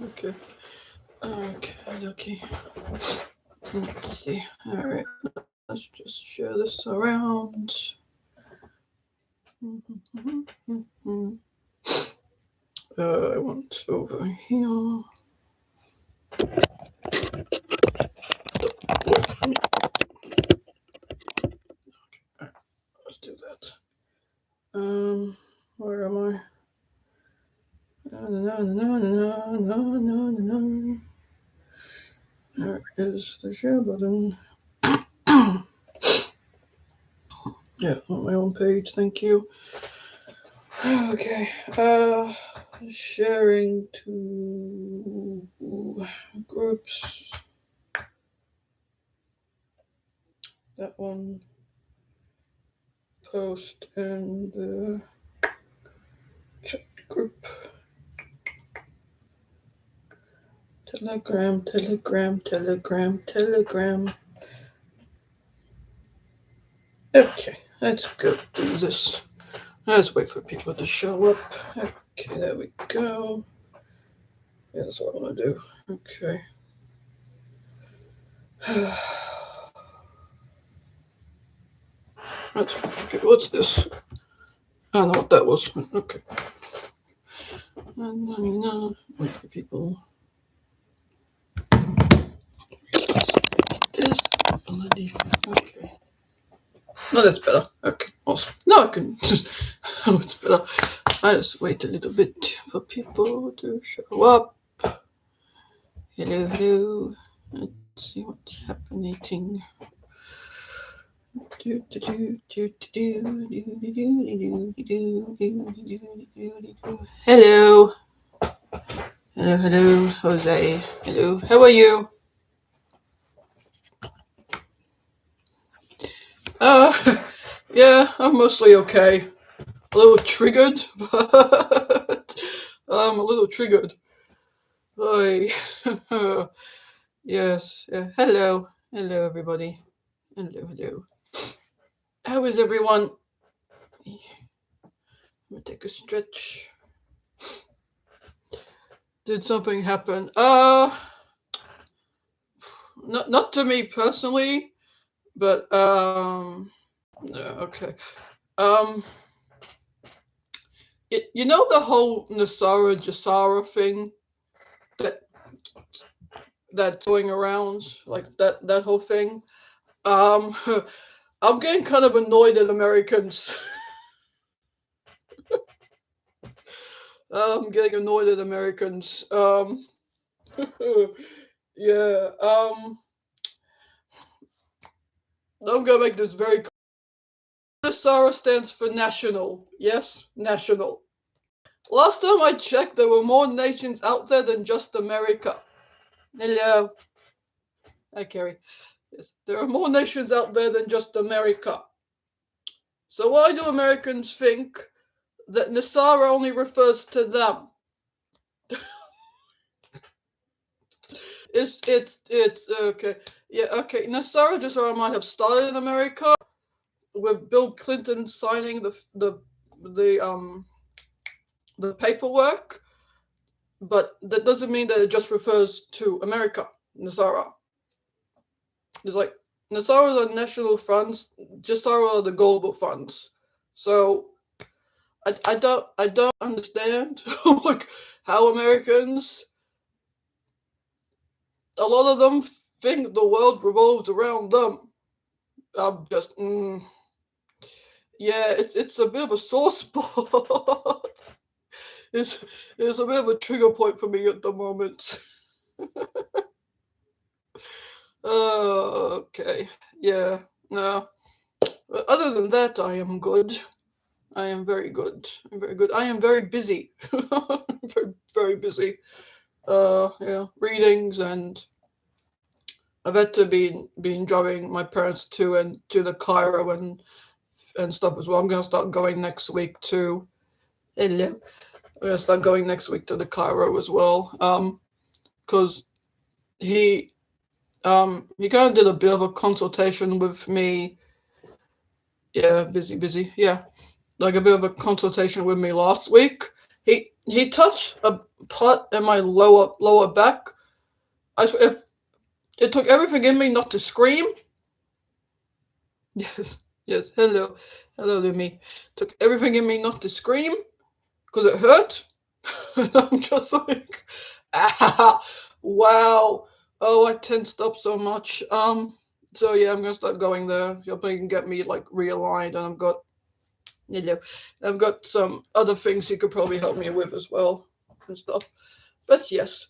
Okay. Okay. Let's see. All right. Let's just share this around. I want over here. Wait for me. Okay. Let's do that. Where am I? No. There is the share button. Yeah, on my own page. Thank you. Okay. Sharing to groups. That one. Post in the chat group. Telegram. Okay, let's go do this. Let's wait for people to show up. Okay, there we go. Yeah, that's what I want to do. Okay. Let's wait for people. What's this? I don't know what that was. Okay. Wait for people. This bloody. Okay. No, that's better. Okay, awesome. Now I can. Oh, it's better. I just wait a little bit for people to show up. Hello. Let's see what's happening. Hello. Hello, Jose. Hello, how are you? Yeah, I'm mostly okay. A little triggered, but I'm a little triggered. Hi. Yes. Hello. Hello, everybody. Hello. How is everyone? I'm gonna take a stretch. Did something happen? Not to me personally, but okay. You know the whole Nesara thing that that's going around, like that whole thing. Um, I'm getting kind of annoyed at Americans. I'm getting annoyed at Americans. Yeah. I'm gonna make this very clear. Nesara stands for national. Yes, national. Last time I checked, there were more nations out there than just America. Hello. Hi, Carrie. Yes, there are more nations out there than just America. So why do Americans think that Nesara only refers to them? It's okay. Yeah, okay. Nesara just might have started in America with Bill Clinton signing the paperwork, but that doesn't mean that it just refers to America. Nesara. There's like Nesara are national funds, Nesara are the global funds. So I don't understand like how Americans, a lot of them think the world revolves around them. I'm just yeah, it's a bit of a sore spot. it's a bit of a trigger point for me at the moment. Okay, yeah, no. But other than that, I am good. I am very good. I'm very good. I am very busy. very, very busy. Yeah, readings, and I've had to been driving my parents to the Cairo and stuff as well. I'm gonna start going next week too. Hello. I'm gonna start going next week to the Cairo as well. Because he he kind of did a bit of a consultation with me. Yeah, busy. Yeah, like a bit of a consultation with me last week. He touched part in my lower back. I swear, if it took everything in me not to scream. Yes, yes. Hello to me. Took everything in me not to scream because it hurt. And I'm just like, ah, wow. Oh, I tensed up so much. So yeah, I'm gonna start going there. Hoping you can get me like realigned, and you know, I've got some other things you could probably help me with as well and stuff. But yes.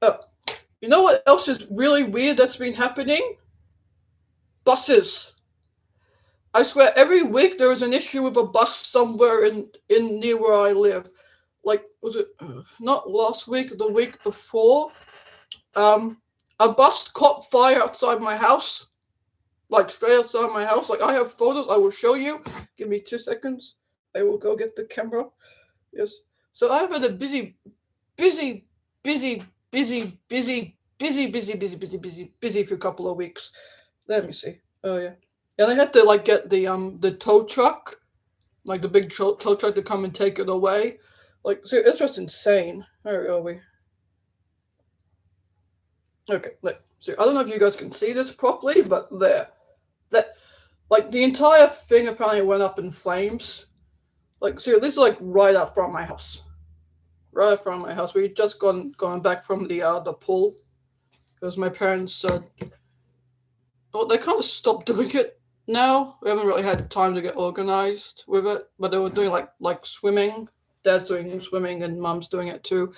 Oh, you know what else is really weird that's been happening? Buses. I swear, every week there is an issue with a bus somewhere in near where I live. Like, was it not last week, the week before? Um, a bus caught fire outside my house, like straight outside my house. Like, I have photos. I will show you. Give me 2 seconds. I will go get the camera. Yes. So I've had a busy, busy, busy, busy, busy, busy, busy, busy, busy, busy for a couple of weeks. Let me see. Oh yeah. And I had to like get the tow truck, like the big tow truck to come and take it away. Like, so it's just insane. Where are we? Okay, look. So I don't know if you guys can see this properly, but there, that, like the entire thing apparently went up in flames. Like, so this is like right up front of my house. Right up front of my house. We just gone back from the pool because my parents well, they kind of stopped doing it now. We haven't really had time to get organized with it, but they were doing like swimming. Dad's doing swimming and Mum's doing it too,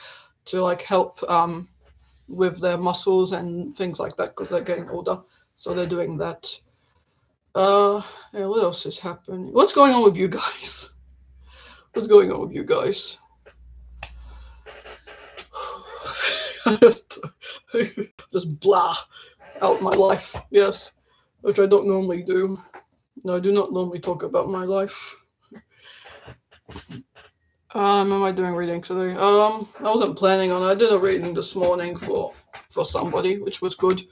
to like help with their muscles and things like that because they're getting older. So they're doing that. Yeah, what else is happening? What's going on with you guys? What's going on with you guys? just, just blah out my life. Yes, which I don't normally do. No, I do not normally talk about my life. Am I doing reading today? I wasn't planning on it. I did a reading this morning for somebody, which was good.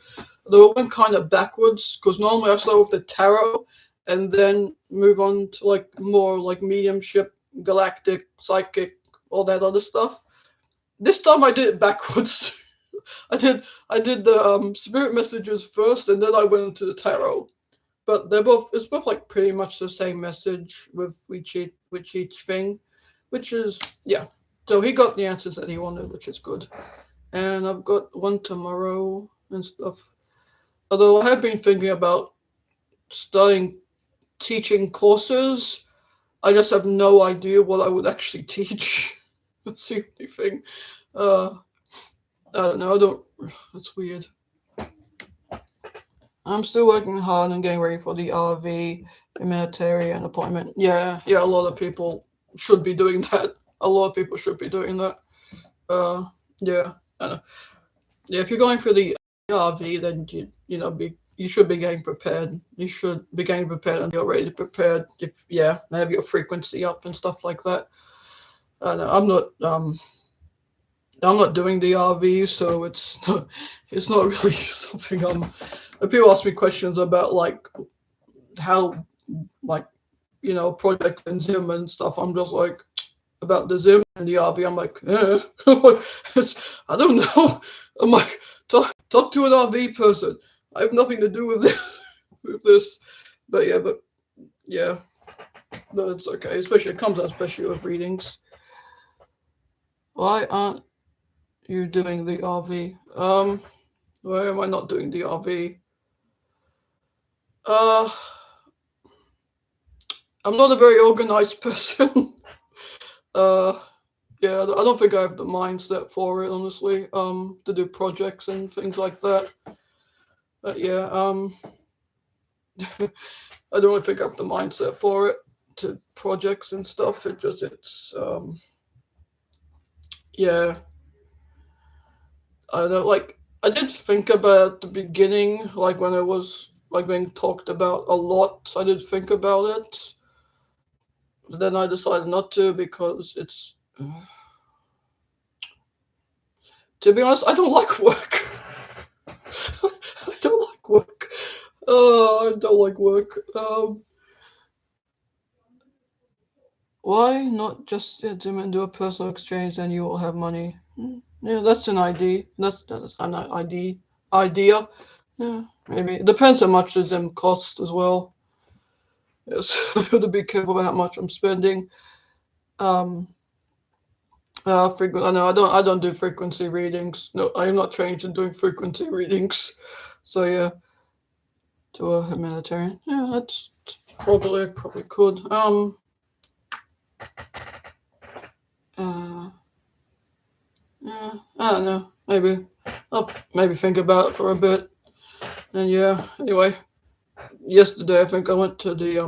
Though it went kind of backwards because normally I start with the tarot and then move on to like more like mediumship, galactic, psychic, all that other stuff. This time I did it backwards. I did the spirit messages first, and then I went into the tarot. But it's both like pretty much the same message with each thing, which is yeah. So he got the answers that he wanted, which is good. And I've got one tomorrow and stuff. Although I have been thinking about starting teaching courses, I just have no idea what I would actually teach. That's the only thing. Uh, I don't know. I don't. That's weird. I'm still working hard and getting ready for the RV humanitarian appointment. Yeah, yeah. A lot of people should be doing that. A lot of people should be doing that. Uh, yeah. I know. Yeah. If you're going for the RV, then you should be getting prepared. You should be getting prepared and you're already prepared. If have your frequency up and stuff like that. I know. I'm not doing the RV, so it's not really something I'm. People ask me questions about like how like project and Zim and stuff. I'm just like about the Zim and the RV. I'm like, I don't know. I'm like, talk to an RV person. I have nothing to do with this. With this, but yeah, no, it's okay. Especially it comes out especially with readings. Why aren't you doing the RV? Why am I not doing the RV? Uh, I'm not a very organized person. uh, yeah, I don't think I have the mindset for it, honestly. To do projects and things like that. But yeah, I don't really think I have the mindset for it to projects and stuff. Yeah, I don't know. Like I did think about at the beginning, like when it was like being talked about a lot. I did think about it. But then I decided not to because it's. To be honest, I don't like work. I don't like work. Oh, I don't like work. Why not just get them and do a personal exchange, and you will have money? Yeah, that's an idea. That's an idea. Yeah, maybe it depends how much does them cost as well. Yes, I have to be careful about how much I'm spending. Um, frequent. I know I don't do frequency readings. No, I am not trained in doing frequency readings. So yeah, to a humanitarian. Yeah, that's probably could. Uh, yeah, I don't know. Maybe I'll maybe think about it for a bit. And yeah, anyway, yesterday I think I went to the I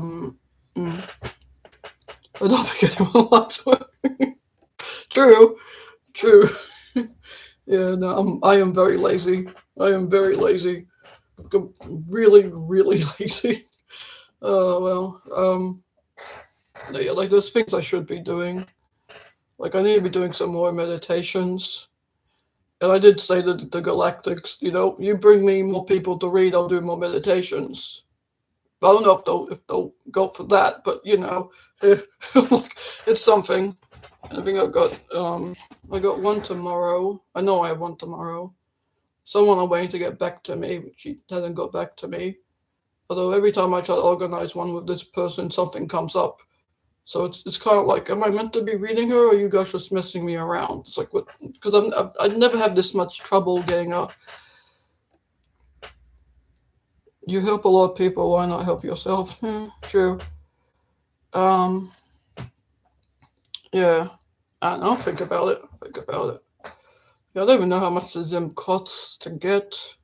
don't think anyone likes it. True, true. Yeah, no, I am very lazy. I am very lazy. Really, really lazy. Well, yeah, like there's things I should be doing. Like I need to be doing some more meditations. And I did say that the Galactics, you bring me more people to read, I'll do more meditations. I don't know if they'll go for that, but like, it's something. I think I got one tomorrow. I know I have one tomorrow. Someone I'm waiting to get back to me, but she hasn't got back to me. Although every time I try to organize one with this person, something comes up. So it's kind of like, am I meant to be reading her, or are you guys just messing me around? It's like, what? Because I never have this much trouble getting a. You help a lot of people. Why not help yourself? True. Um. Yeah. I don't know. Think about it. Think about it. Yeah, I don't even know how much the Zim costs to get.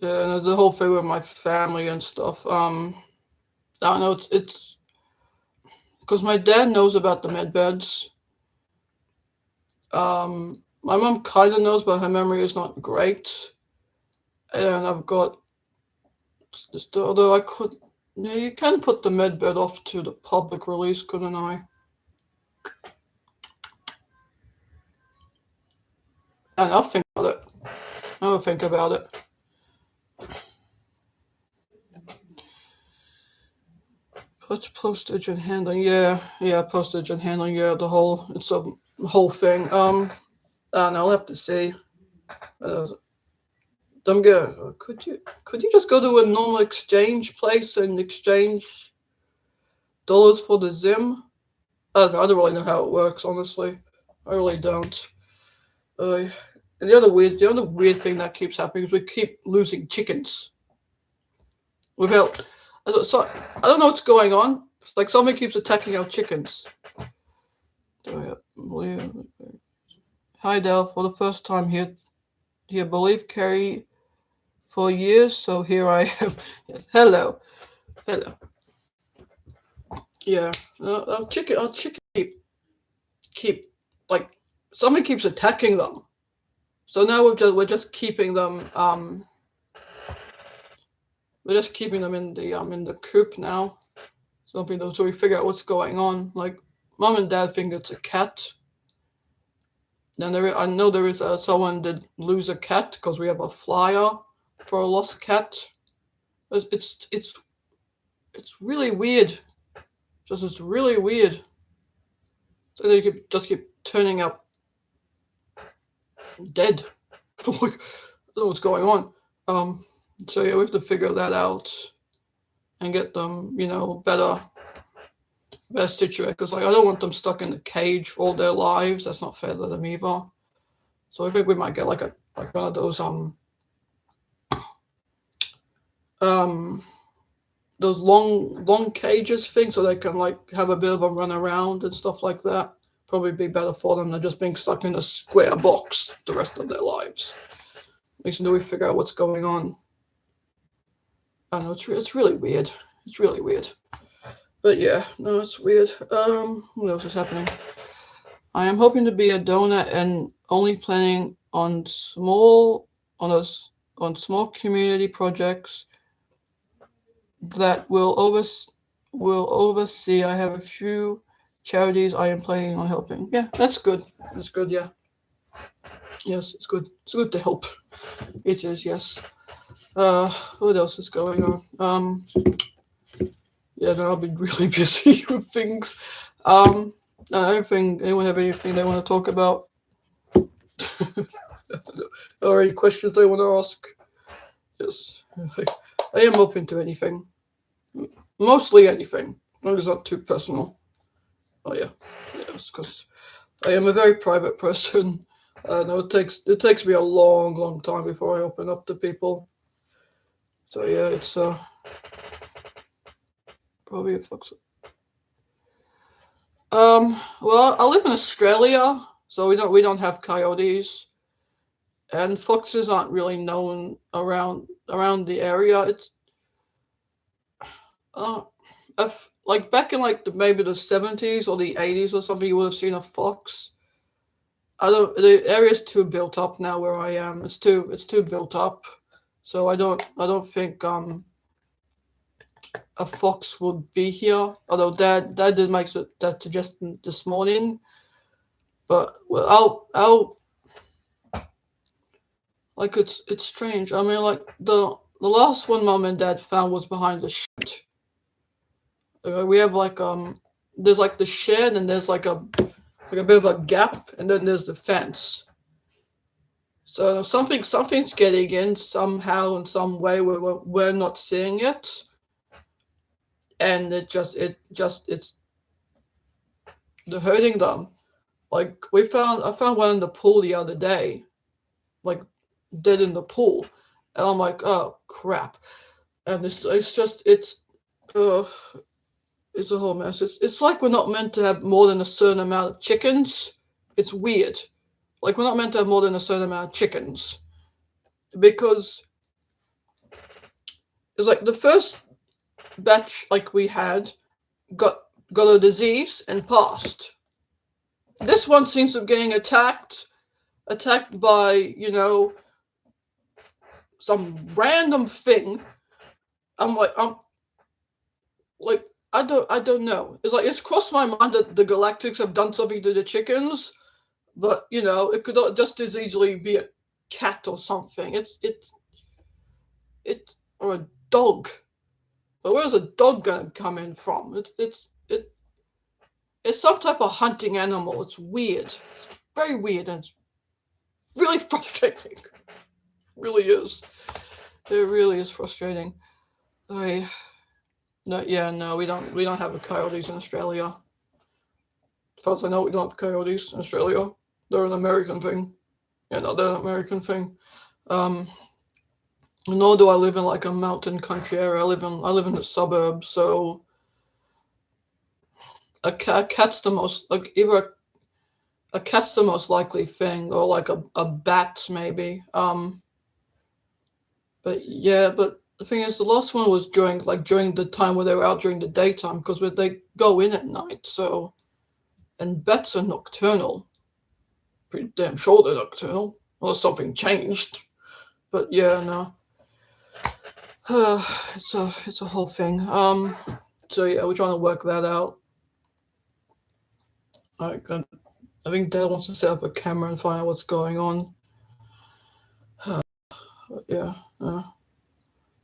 Yeah, and there's the whole thing with my family and stuff. I don't know. It's because my dad knows about the med beds. My mom kind of knows, but her memory is not great. And I've got, although I could, yeah, you can put the med bed off to the public release, couldn't I? And I'll think about it. I'll think about it. What's postage and handling? Yeah, postage and handling. Yeah, it's a whole thing. I don't know. I'll have to see. Uh, I'm good. Could you just go to a normal exchange place and exchange dollars for the Zim? I don't know. I don't really know how it works, honestly. I really don't. Uh, and the other weird thing that keeps happening is we keep losing chickens. Without, so I don't know what's going on. It's like something keeps attacking our chickens. Hi Dale, for the first time here, believe Carrie for years, so here I am. Yes, hello. Yeah, our chicken keep like something keeps attacking them. So now we're just keeping them. We're just keeping them in the coop now. Something so we figure out what's going on. Like mom and dad think it's a cat. Then I know there is someone did lose a cat because we have a flyer for a lost cat. It's really weird. It's really weird. So they just keep turning up dead. I'm like, I don't know what's going on. So yeah, we have to figure that out and get them, better situated. Because like I don't want them stuck in a cage for all their lives. That's not fair to them either. So I think we might get like one of um those long cages things, so they can like have a bit of a run around and stuff like that. Probably be better for them than just being stuck in a square box the rest of their lives. At least until we figure out what's going on. I don't know. It's really weird. It's really weird. But yeah, no, it's weird. What else is happening? I am hoping to be a donor and only planning on small community projects that will oversee. I have a few charities I am planning on helping. Yeah, that's good. That's good. Yeah. Yes, it's good. It's good to help. It is. Yes. What else is going on? Yeah, no, I've been really busy with things. Um, anything? Anyone have anything they want to talk about? Or any questions they want to ask? Yes, I am open to anything. Mostly anything, as long as it's not too personal. Oh yeah, yes, because I am a very private person. No, it takes me a long, long time before I open up to people. So yeah, it's probably a fox. Well, I live in Australia, so we don't have coyotes, and foxes aren't really known around the area. It's uh, like back in like maybe the 70s or the 80s or something, you would have seen a fox. I don't. The area's too built up now where I am. It's too built up, so I don't think a fox would be here. Although Dad did make that suggestion this morning, but well, I'll like it's strange. I mean, like the last one Mom and Dad found was behind the shed. We have like there's like the shed and there's like a bit of a gap and then there's the fence. So something's getting in somehow in some way where we're not seeing it, and it's they're hurting them. Like I found one in the pool the other day, like dead in the pool, and I'm like, oh crap. And uh it's a whole mess. It's like we're not meant to have more than a certain amount of chickens. It's weird. Like we're not meant to have more than a certain amount of chickens because it's like the first batch like we had got got a disease and passed. This one seems to be getting attacked by some random thing. I'm like I don't know. It's like it's crossed my mind that the Galactics have done something to the chickens, but it could just as easily be a cat or something. It's or a dog. But where's a dog gonna come in from? It's some type of hunting animal. It's weird. It's very weird and it's really frustrating. It really is. It really is frustrating. I no yeah no we don't have a coyotes in Australia. As far as I know, we don't have coyotes in Australia. They're an American thing. Yeah, no, they're an American thing. Um, nor do I live in like a mountain country area. I live in the suburbs, so a cat's the most like either a cat's the most likely thing, or like a bat maybe. But yeah, but the thing is, the last one was during the time where they were out during the daytime because they go in at night. So and bats are nocturnal. Pretty damn sure they're nocturnal, unless something changed. But yeah, no, it's a whole thing. So yeah, we're trying to work that out. I can, I think Dad wants to set up a camera and find out what's going on. But yeah,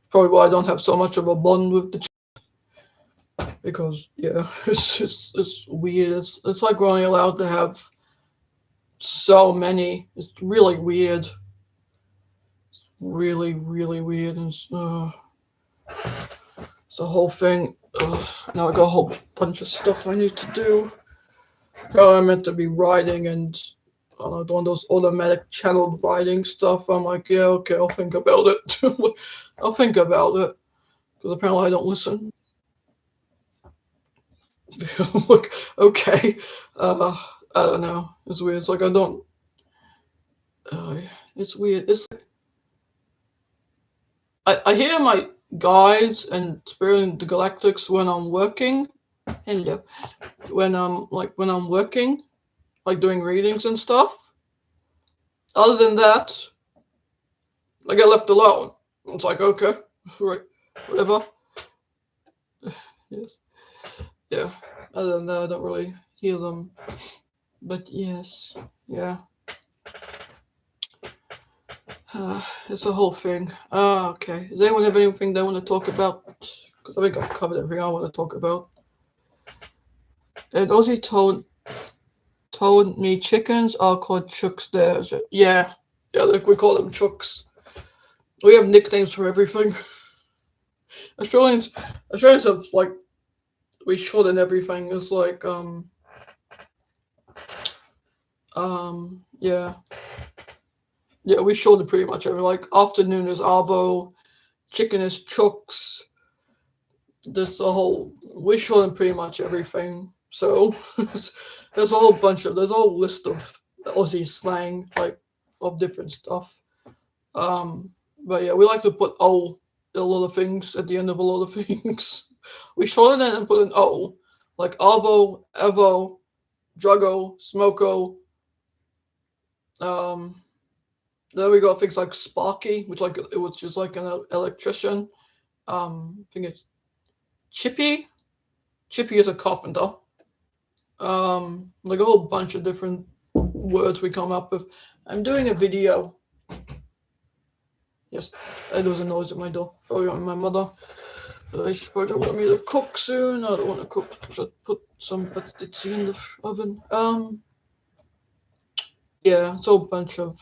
probably why I don't have so much of a bond with the because yeah, it's weird. It's like we're only allowed to have so many. It's really weird. Really, really weird, and it's a whole thing. Now I got a whole bunch of stuff I need to do. Probably I'm meant to be writing and doing those automatic channeled writing stuff. I'm like, yeah, okay, I'll think about it. I'll think about it because apparently I don't listen. Like, okay, uh, I don't know. It's weird. It's like I don't. It's weird. It's I hear my guides and Spirit the Galactics when I'm working. Hello. When I'm working, like doing readings and stuff. Other than that, I get left alone. It's like okay, right, whatever. Yes, yeah. Other than that, I don't really hear them. But yes, yeah. It's a whole thing. Okay. Does anyone have anything they want to talk about? because I think I've covered everything I want to talk about. And Ozzy told me chickens are called chooks there. So, yeah, like we call them chooks. We have nicknames for everything. Australians have like we shorten everything. It's like yeah. Yeah, we shorten pretty much everything. Like afternoon is arvo, chicken is chooks. There's a whole we shorten pretty much everything. So there's a whole list of Aussie slang, like of different stuff. But yeah, we like to put O in a lot of things at the end of a lot of things. We shorten it and put an O, like Arvo, Evo, Druggo, Smoko. Um, then we got things like Sparky, which like it was just like an electrician. I think it's Chippy. Chippy is a carpenter. Like a whole bunch of different words we come up with. I'm doing a video. Yes, there was a noise at my door. Probably my mother. She's probably gonna want me to cook soon. I don't want to cook because I put some pastizzi in the oven. Yeah, it's a whole bunch of.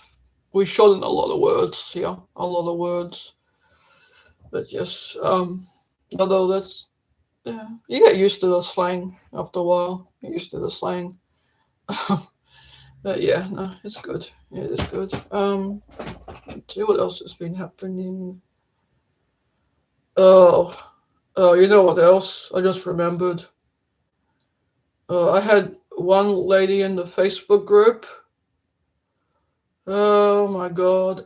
We shorten a lot of words. Yeah, a lot of words. But yes, although that's yeah, you get used to the slang after a while. Get used to the slang. But yeah, no, it's good. It is good. Let's see what else has been happening. Oh, you know what else? I just remembered. I had one lady in the Facebook group. Oh my god.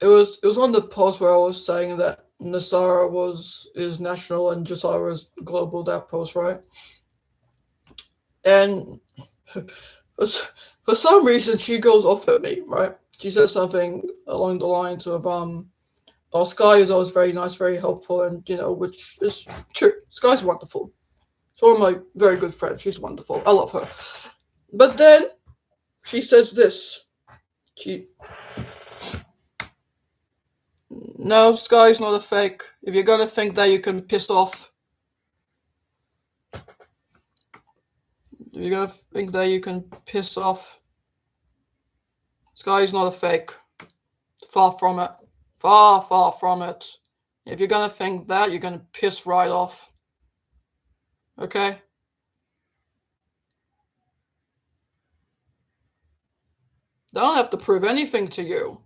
It was on the post where I was saying that Nesara is national and Jasara is global. That post, right? And for some reason she goes off at me, right? She says something along the lines of "Oh, Sky is always very nice, very helpful, and which is true. Sky's wonderful. She's one of my very good friends. She's wonderful. I love her. But then she says this. No, Sky's not a fake. If you're gonna think that, you can piss off. If you're gonna think that, you can piss off. Sky's not a fake. Far from it. Far, far from it. If you're gonna think that, you're gonna piss right off. Okay? They don't have to prove anything to you.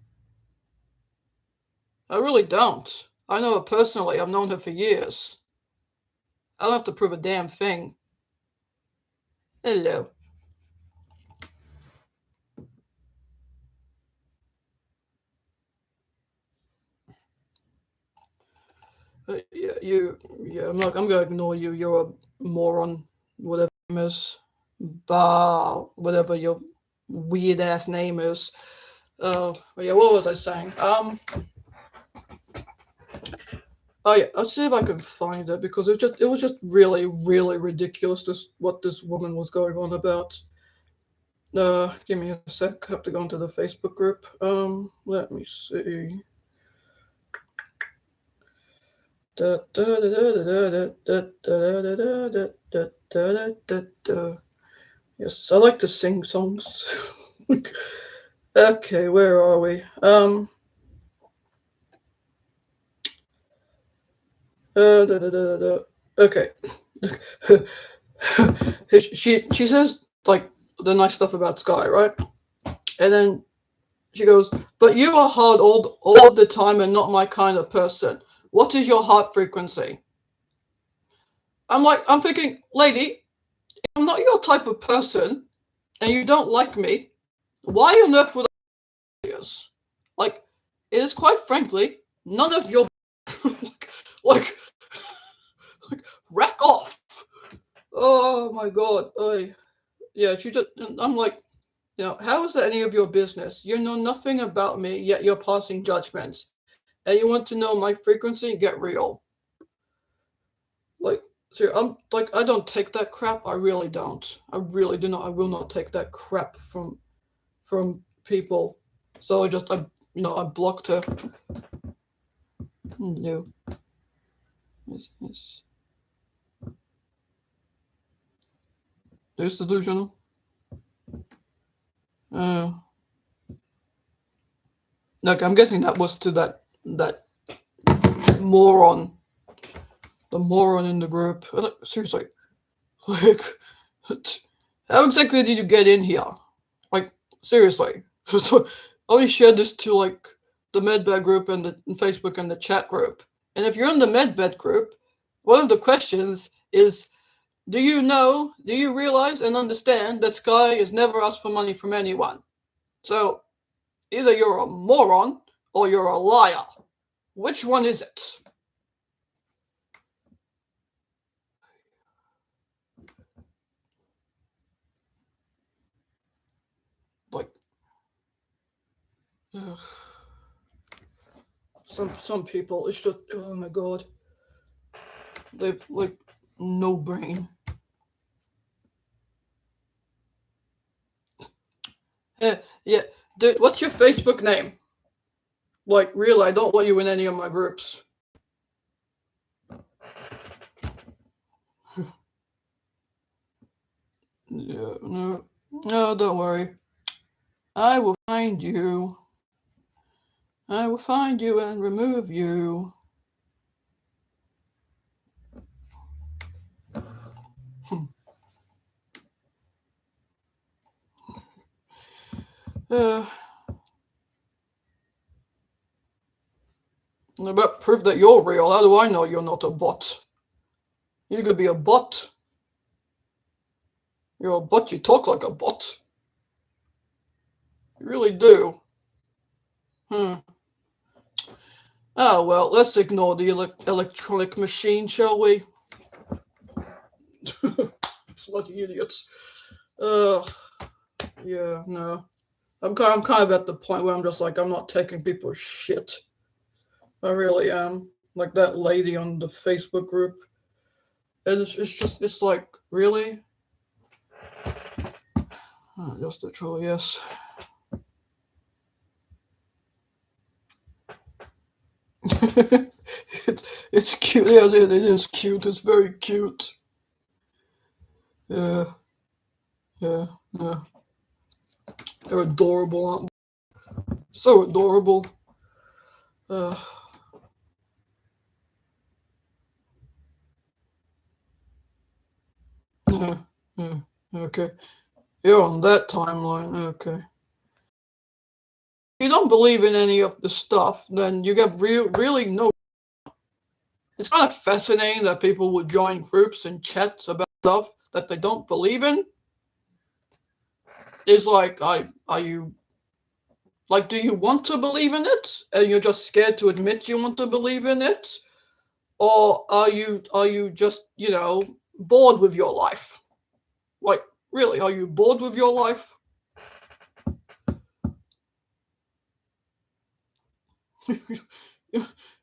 I really don't. I know her personally. I've known her for years. I don't have to prove a damn thing. Hello. I'm gonna ignore you. You're a moron. Whatever your name is. Whatever your weird ass name is. Yeah, what was I saying? Oh yeah, I'll see if I can find it because it was just really, really ridiculous what this woman was going on about. Give me a sec. I have to go into the Facebook group. Let me see. Yes, I like to sing songs. Okay, where are we? Okay. she says like the nice stuff about Sky, right? And then she goes, "But you are hard all of the time and not my kind of person. What is your heart frequency?" I'm thinking, lady, I'm not your type of person, and you don't like me. Why on earth would I like this? Like, it is quite frankly none of your like, like rack off. Oh my god. Yeah, she just. I'm like, how is that any of your business? You know nothing about me, yet you're passing judgments. And you want to know my frequency? Get real. Like, I'm like, I don't take that crap. I really don't. I really do not. I will not take that crap from people. So I blocked her. No. Yes. There's delusional. Look, I'm guessing that was to that moron, the moron in the group. Seriously, like, how exactly did you get in here? Like, seriously. So, I only shared this to like the medbed group and the Facebook and the chat group. And if you're in the medbed group, one of the questions is, do you realize and understand that Sky has never asked for money from anyone? So either you're a moron or you're a liar. Which one is it? Like, ugh. Some people, it's just, oh my god, they've like no brain. Yeah, dude, what's your Facebook name? Like, really, I don't want you in any of my groups. Yeah, no, don't worry. I will find you. I will find you and remove you. Uh, about proof that you're real. How do I know you're not a bot? You could be a bot. You're a bot. You talk like a bot. You really do. Oh well, let's ignore the electronic machine, shall we? Bloody idiots. Yeah, no. I'm kind of at the point where I'm just like, I'm not taking people's shit. I really am. Like that lady on the Facebook group. And it's like, really? Oh, just a troll, yes. it's cute. Yes, it is cute. It's very cute. Yeah, yeah. They're adorable, aren't they? So adorable. Uh, yeah. Okay. You're on that timeline. Okay. If you don't believe in any of the stuff, then you get really no. It's kind of fascinating that people would join groups and chats about stuff that they don't believe in. It's like, are you like, do you want to believe in it, and you're just scared to admit you want to believe in it, or are you just bored with your life? Like, really, are you bored with your life?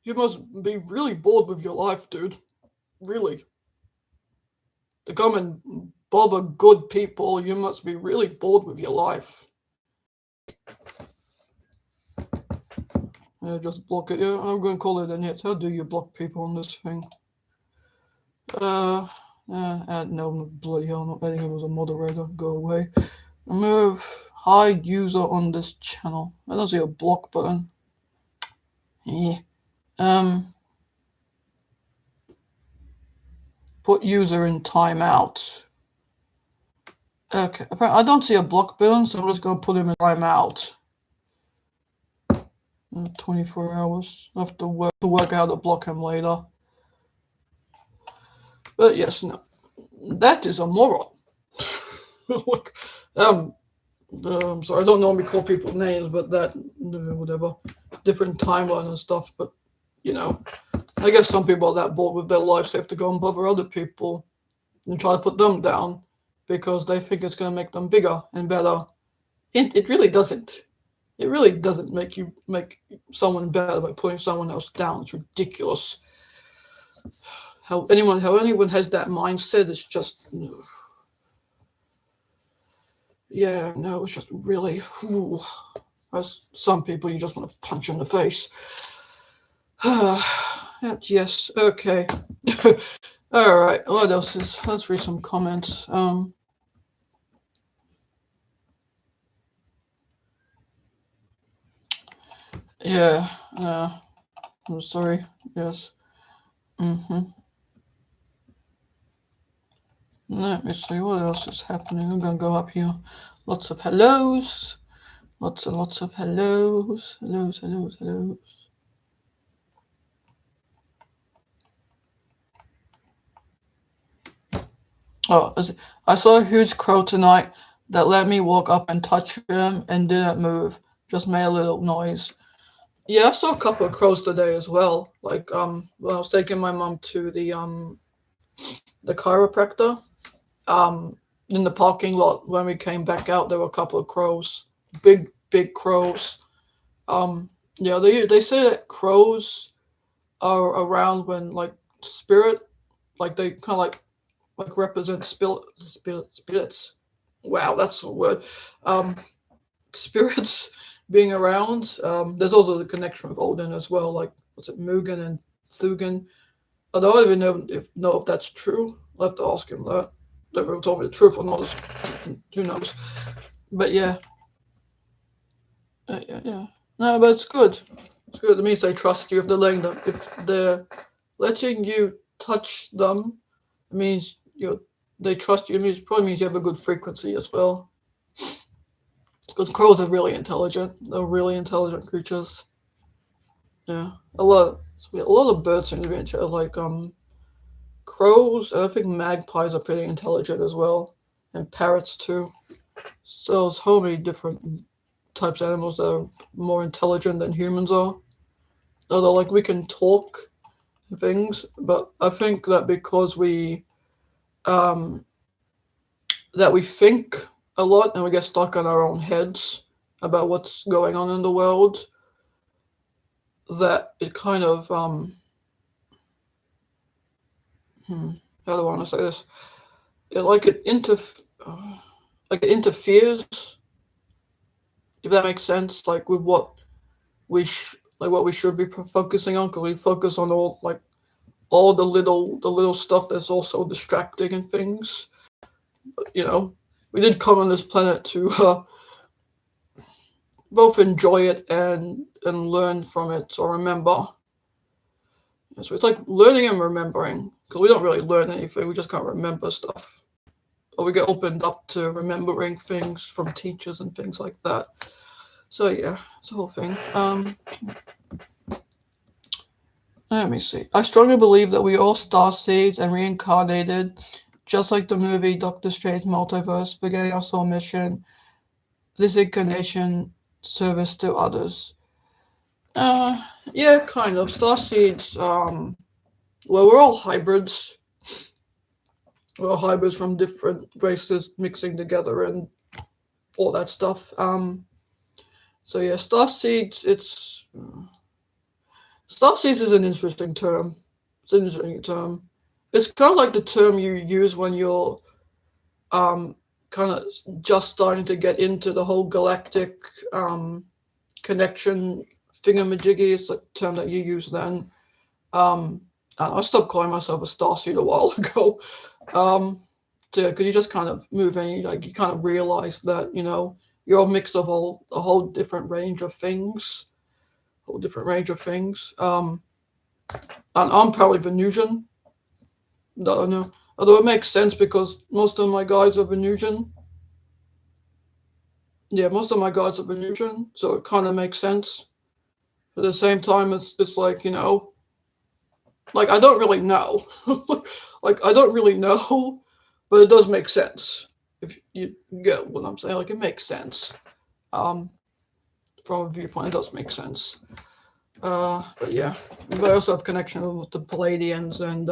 You must be really bored with your life, dude. Really. To come and bother good people, you must be really bored with your life. Yeah, just block it. Yeah, I'm going to call it a hit. How do you block people on this thing? No, bloody hell, not adding him as a moderator. Go away. Remove hide user on this channel. I don't see a block button. Yeah. Put user in timeout. Okay, I don't see a block button, so I'm just going to put him in timeout. 24 hours. I have to work out to block him later. But yes, no. That is a moron. Like, sorry, I don't normally call people names, but that, whatever, different timeline and stuff. But, I guess some people are that bored with their lives, they have to go and bother other people and try to put them down because they think it's going to make them bigger and better. It really doesn't. It really doesn't make someone better by putting someone else down. It's ridiculous. How anyone has that mindset is just, yeah, no, it's just really, as some people you just want to punch in the face. Yes. Okay. All right. What else is? Let's read some comments. Yeah. I'm sorry. Yes. Mm-hmm. Let me see what else is happening. I'm gonna go up here. Lots of hellos. Lots and lots of hellos. Hellos, hellos, hellos. Oh, I saw a huge crow tonight that let me walk up and touch him and didn't move. Just made a little noise. Yeah, I saw a couple of crows today as well. Like when I was taking my mom to the chiropractor, um in the parking lot when we came back out there were a couple of crows. Big crows. Um yeah, they say that crows are around when like spirit like they kinda like represent spirits. Wow, that's a word. Um spirits being around. There's also the connection with Odin as well, like what's it, Mugen and Thugen. Although I don't even know if that's true. I'll have to ask him that. Never told me the truth or not. Who knows? But yeah, yeah. No, but it's good. It's good. It means they trust you if they're letting them. If they're letting you touch them, it means they trust you. It means probably means you have a good frequency as well. Because crows are really intelligent. They're really intelligent creatures. Yeah, a lot of birds seem to be like crows. And I think magpies are pretty intelligent as well, and parrots too. So there's so many different types of animals that are more intelligent than humans are. Although like we can talk things, but I think that because um we think a lot and we get stuck in our own heads about what's going on in the world, that it kind of how do I want to say this? It like it like it interferes, if that makes sense, like with what what we should be focusing on, because we focus on all the little stuff that's also distracting and things. You know, we did come on this planet to both enjoy it and learn from it or remember. So it's like learning and remembering, because we don't really learn anything. We just can't remember stuff, or we get opened up to remembering things from teachers and things like that. So yeah, it's a whole thing. Let me see. I strongly believe that we all star seeds and reincarnated, just like the movie Doctor Strange Multiverse, forgetting our soul mission, this incarnation, service to others. Uh, yeah, kind of. Star seeds. Well, we're all hybrids. We're all hybrids from different races mixing together and all that stuff. So yeah, star seeds. Star seeds is an interesting term. It's an interesting term. It's kind of like the term you use when you're kind of just starting to get into the whole galactic connection thingamajiggy. It's the term that you use then. Um, I stopped calling myself a starseed a while ago. Because you just kind of move in, you kind of realize that you're a mix of a whole different range of things, whole different range of things. And I'm probably Venusian. I don't know. Although it makes sense because most of my guys are Venusian. Yeah, most of my guys are Venusian, so it kind of makes sense. At the same time, it's like like I don't really know, like I don't really know, but it does make sense if you get what I'm saying. Like it makes sense. Um, from a viewpoint, it does make sense. But yeah, but I also have connection with the Palladians, and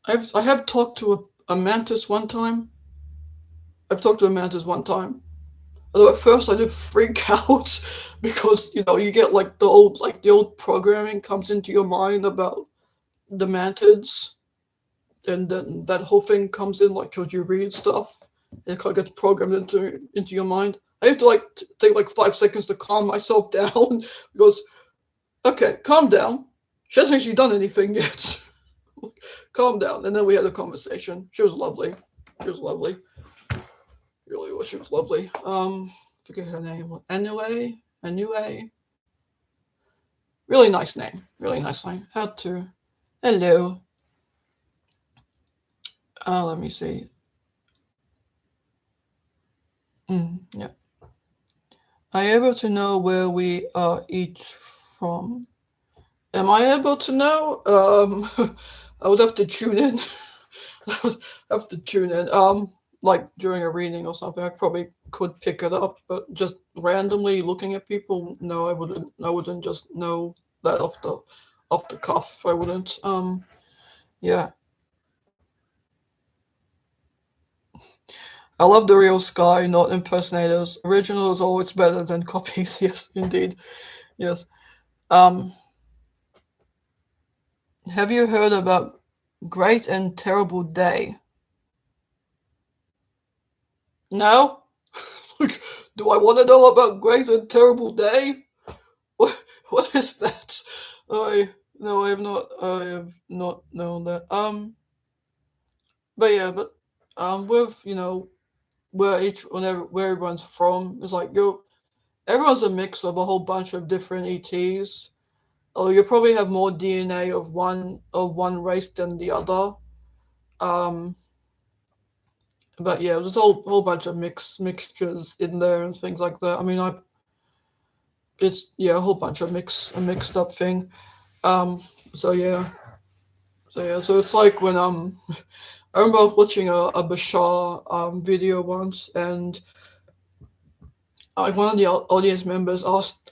I have talked to a mantis one time. I've talked to a mantis one time. Although at first I did freak out because you get like the old programming comes into your mind about the mantids, and then that whole thing comes in like because you read stuff, and it kind of gets programmed into your mind. I have to like take like 5 seconds to calm myself down because Okay, calm down. She hasn't actually done anything yet. Calm down. And then we had a conversation. She was lovely. She was lovely. Really was. She was lovely. Forget her name. Anyway. Really nice name. Really nice name. How to. Hello. Let me see. Yeah. Are you able to know where we are each from? Am I able to know? I would have to tune in. I would have to tune in. Like during a reading or something, I probably could pick it up, but just randomly looking at people, no, I wouldn't. I wouldn't just know that off the cuff. I wouldn't. Yeah. I love the real Sky, not impersonators. Original is always better than copies. Yes, indeed. Yes. Um, have you heard about Great and Terrible Day? No? Like, do I want to know about Great and Terrible Day? What is that? I no, I have not. I have not known that. But yeah, with where everyone's from, it's like everyone's a mix of a whole bunch of different ETs. Or you probably have more DNA of one race than the other. Um, but yeah, there's a whole bunch of mixtures in there and things like that. I mean, it's a whole bunch of a mixed up thing. Um, so yeah, so it's like when I remember I was watching a Bashar video once, and one of the audience members asked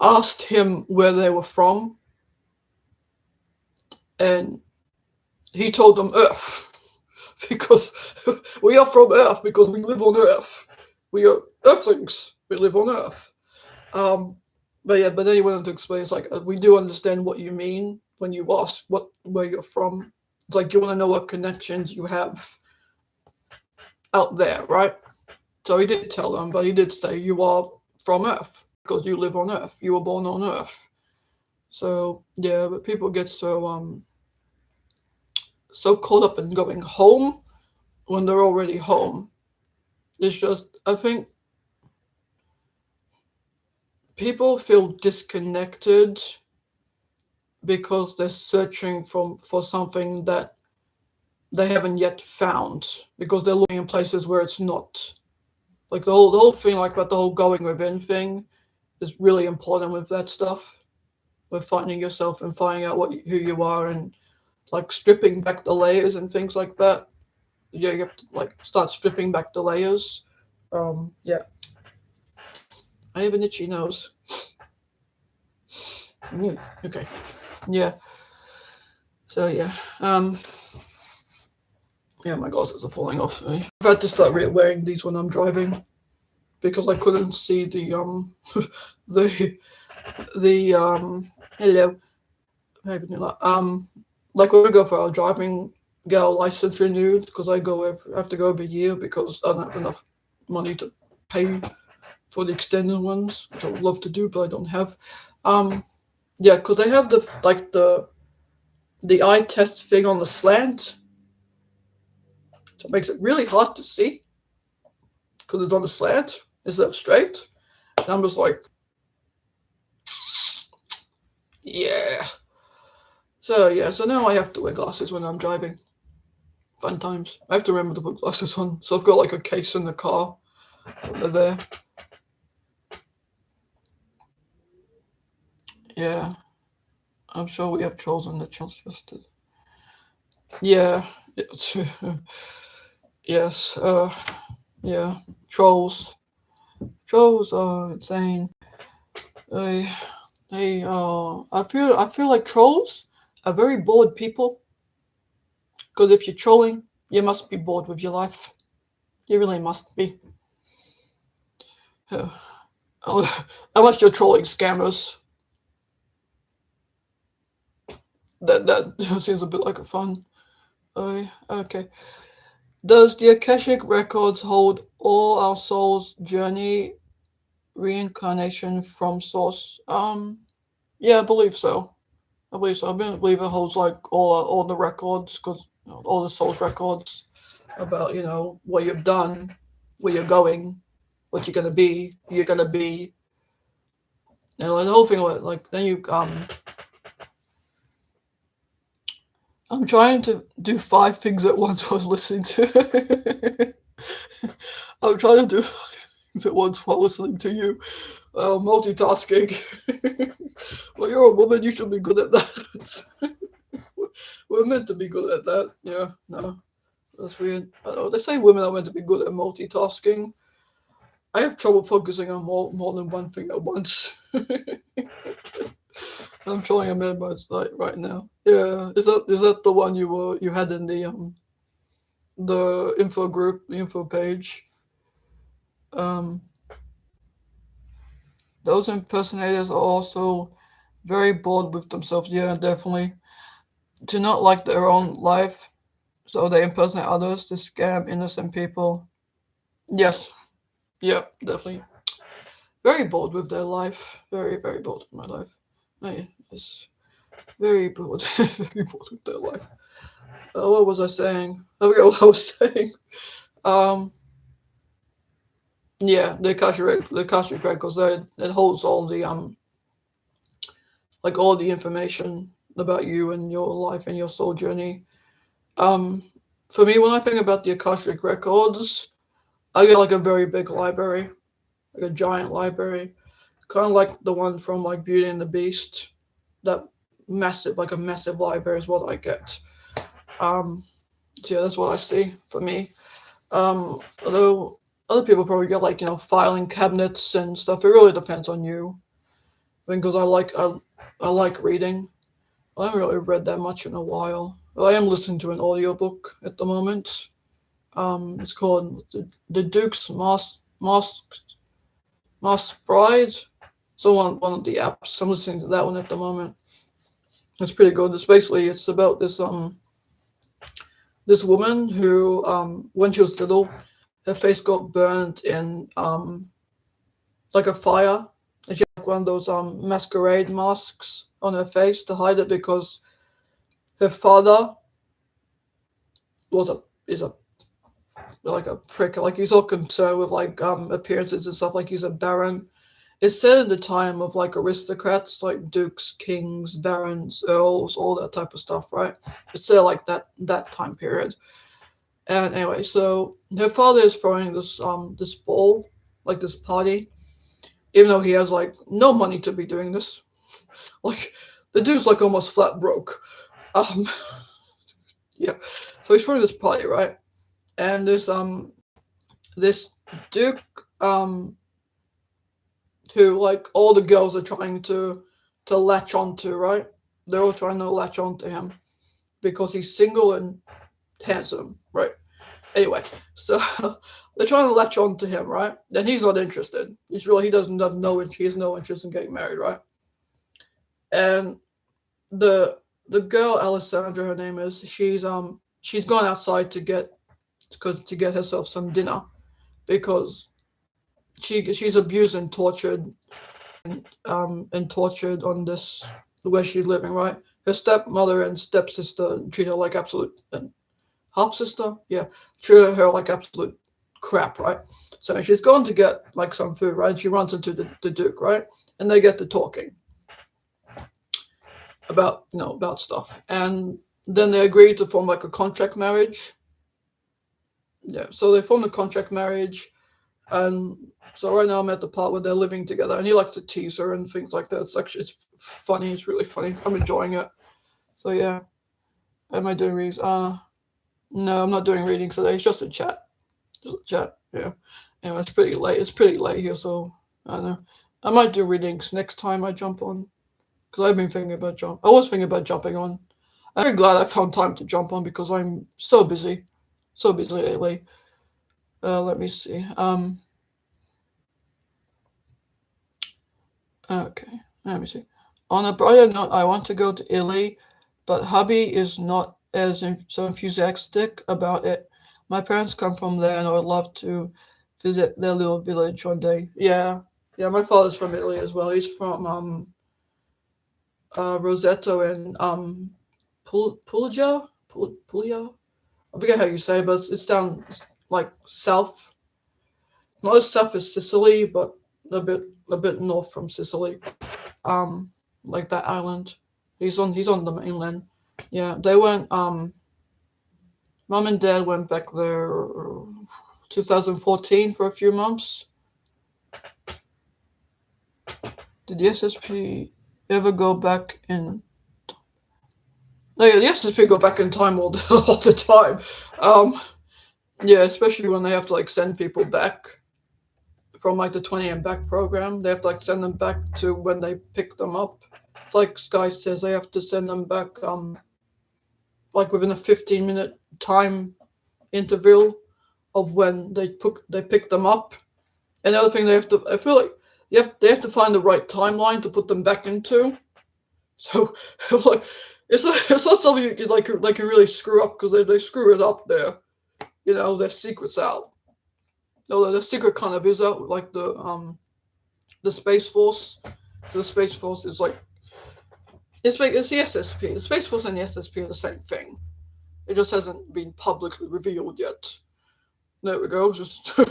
asked him where they were from, and he told them Earth because we are from Earth because we live on Earth. We are Earthlings. We live on Earth. Um, but yeah, but then he went on to explain. It's like we do understand what you mean when you ask where you're from. It's like you want to know what connections you have out there, right? So he did tell them, but he did say you are from Earth because you live on Earth. You were born on Earth. So yeah, but people get so caught up in going home when they're already home. It's just I think people feel disconnected because they're searching for something that they haven't yet found because they're looking in places where it's not. Like the whole thing, like about the whole going within thing, is really important with that stuff. With finding yourself and finding out who you are and like stripping back the layers and things like that. Yeah, you have to like start stripping back the layers. Yeah, I have an itchy nose. Okay. Yeah. So yeah. Yeah, my glasses are falling off. I've had to start wearing these when I'm driving because I couldn't see the hello. Like when we go for our driving, get our license renewed because I have to go every year because I don't have enough money to pay for the extended ones, which I would love to do, but I don't have. Yeah, because they have the eye test thing on the slant, so it makes it really hard to see because it's on the slant instead of straight. And I'm just like, yeah. So yeah, so now I have to wear glasses when I'm driving. Fun times. I have to remember to put glasses on. So I've got like a case in the car. They're there. Yeah. I'm sure we have trolls in the chance just to... Yeah. Yes. Yeah. Trolls. Trolls are insane. They I feel like trolls are very bored people. Because if you're trolling, you must be bored with your life. You really must be. Uh, unless you're trolling scammers. That seems a bit like a fun. Okay. Does the Akashic Records hold all our souls' journey reincarnation from source. Yeah, I believe so. I believe so. I believe it holds like all the records, because all the soul's records about what you've done, where you're going, what you're gonna be, who you're gonna be, like the whole thing. Like then you I'm trying to do 5 things at once while I was listening to. I'm trying to do 5 things at once while listening to you. Multitasking. Well, you're a woman. You should be good at that. We're meant to be good at that. Yeah, no, that's weird. I don't know. They say women are meant to be good at multitasking. I have trouble focusing on more than one thing at once. I'm trying to memorize right now. Yeah, is that the one you had in the info group, the info page? Um, those impersonators are also very bored with themselves. Yeah, definitely. Do not like their own life, so they impersonate others to scam innocent people. Yes, yeah, definitely. Very bored with their life. Very, very bored with my life. Oh, yeah, yes. Very bored. Very bored with their life. What was I saying? I forgot what I was saying. Um, yeah, the Akashic records. It holds all the like all the information about you and your life and your soul journey. Um, for me, when I think about the Akashic records, I get like a very big library, like a giant library, kind of like the one from like Beauty and the Beast. That massive, like a massive library is what I get. Um, so yeah, that's what I see for me. Although other people probably get like filing cabinets and stuff. It really depends on you. I mean, because I like reading. I haven't really read that much in a while. But I am listening to an audiobook at the moment. It's called the Duke's Masked Bride. So one of the apps. I'm listening to that one at the moment. It's pretty good. It's about this woman who when she was little, her face got burned in like a fire. And she had like one of those masquerade masks on her face to hide it because her father was a is a like a prick. Like he's all concerned with like appearances and stuff. Like he's a baron. It's set in the time of like aristocrats, like dukes, kings, barons, earls, all that type of stuff, right? It's set like that time period. And anyway, so her father is throwing this ball, like this party, even though he has like no money to be doing this. Like the dude's like almost flat broke. Um, yeah. So he's throwing this party, right? And this duke who like all the girls are trying to latch onto, right? They're all trying to latch onto him because he's single and handsome, right? Anyway, so they're trying to latch onto him, right? And he's not interested. He doesn't have he has no interest in getting married, right? And the girl Alessandra, her name is, she's gone outside to get herself some dinner because she's abused and tortured on this where she's living, right? Her stepmother and stepsister treat her like absolute half sister, yeah, treat her like absolute crap, right? So she's gone to get like some food, right? She runs into the Duke, right? And they get to talking about stuff, and then they agree to form like a contract marriage. Yeah, so they form a contract marriage, and so right now I'm at the part where they're living together, and he likes to tease her and things like that. It's funny. It's really funny. I'm enjoying it. So yeah, am I doing readings? No, I'm not doing readings today. It's just a chat. Just a chat. Yeah. Anyway, it's pretty late. It's pretty late here, so I don't know. I might do readings next time I jump on, because I've been thinking about I was thinking about jumping on. I'm very glad I found time to jump on because I'm so busy lately. Let me see. Okay, let me see. On a brighter note, I want to go to Italy, but hubby is not so enthusiastic about it. My parents come from there, and I would love to visit their little village one day. Yeah, Yeah, my father's from Italy as well. He's from Roseto and Puglia. I forget how you say it, but it's down like south, not as south as Sicily, but a bit north from Sicily. Um, like that island. He's on the mainland. Yeah, they went. Mom and dad went back there 2014 for a few months. Did the SSP ever go back in? No, yeah, the SSP go back in time all all the time. Um, yeah, especially when they have to like send people back from like the 20 and back program. They have to like send them back to when they pick them up. Like Sky says, they have to send them back like within a 15-minute time interval of when they pick them up. And the other thing they have to, I feel like they have to find the right timeline to put them back into. So like it's not something you really screw up because they screw it up there. Their secret's out. Although the secret kind of is out, like the Space Force. The Space Force is like it's the SSP. The Space Force and the SSP are the same thing. It just hasn't been publicly revealed yet. There we go. Just it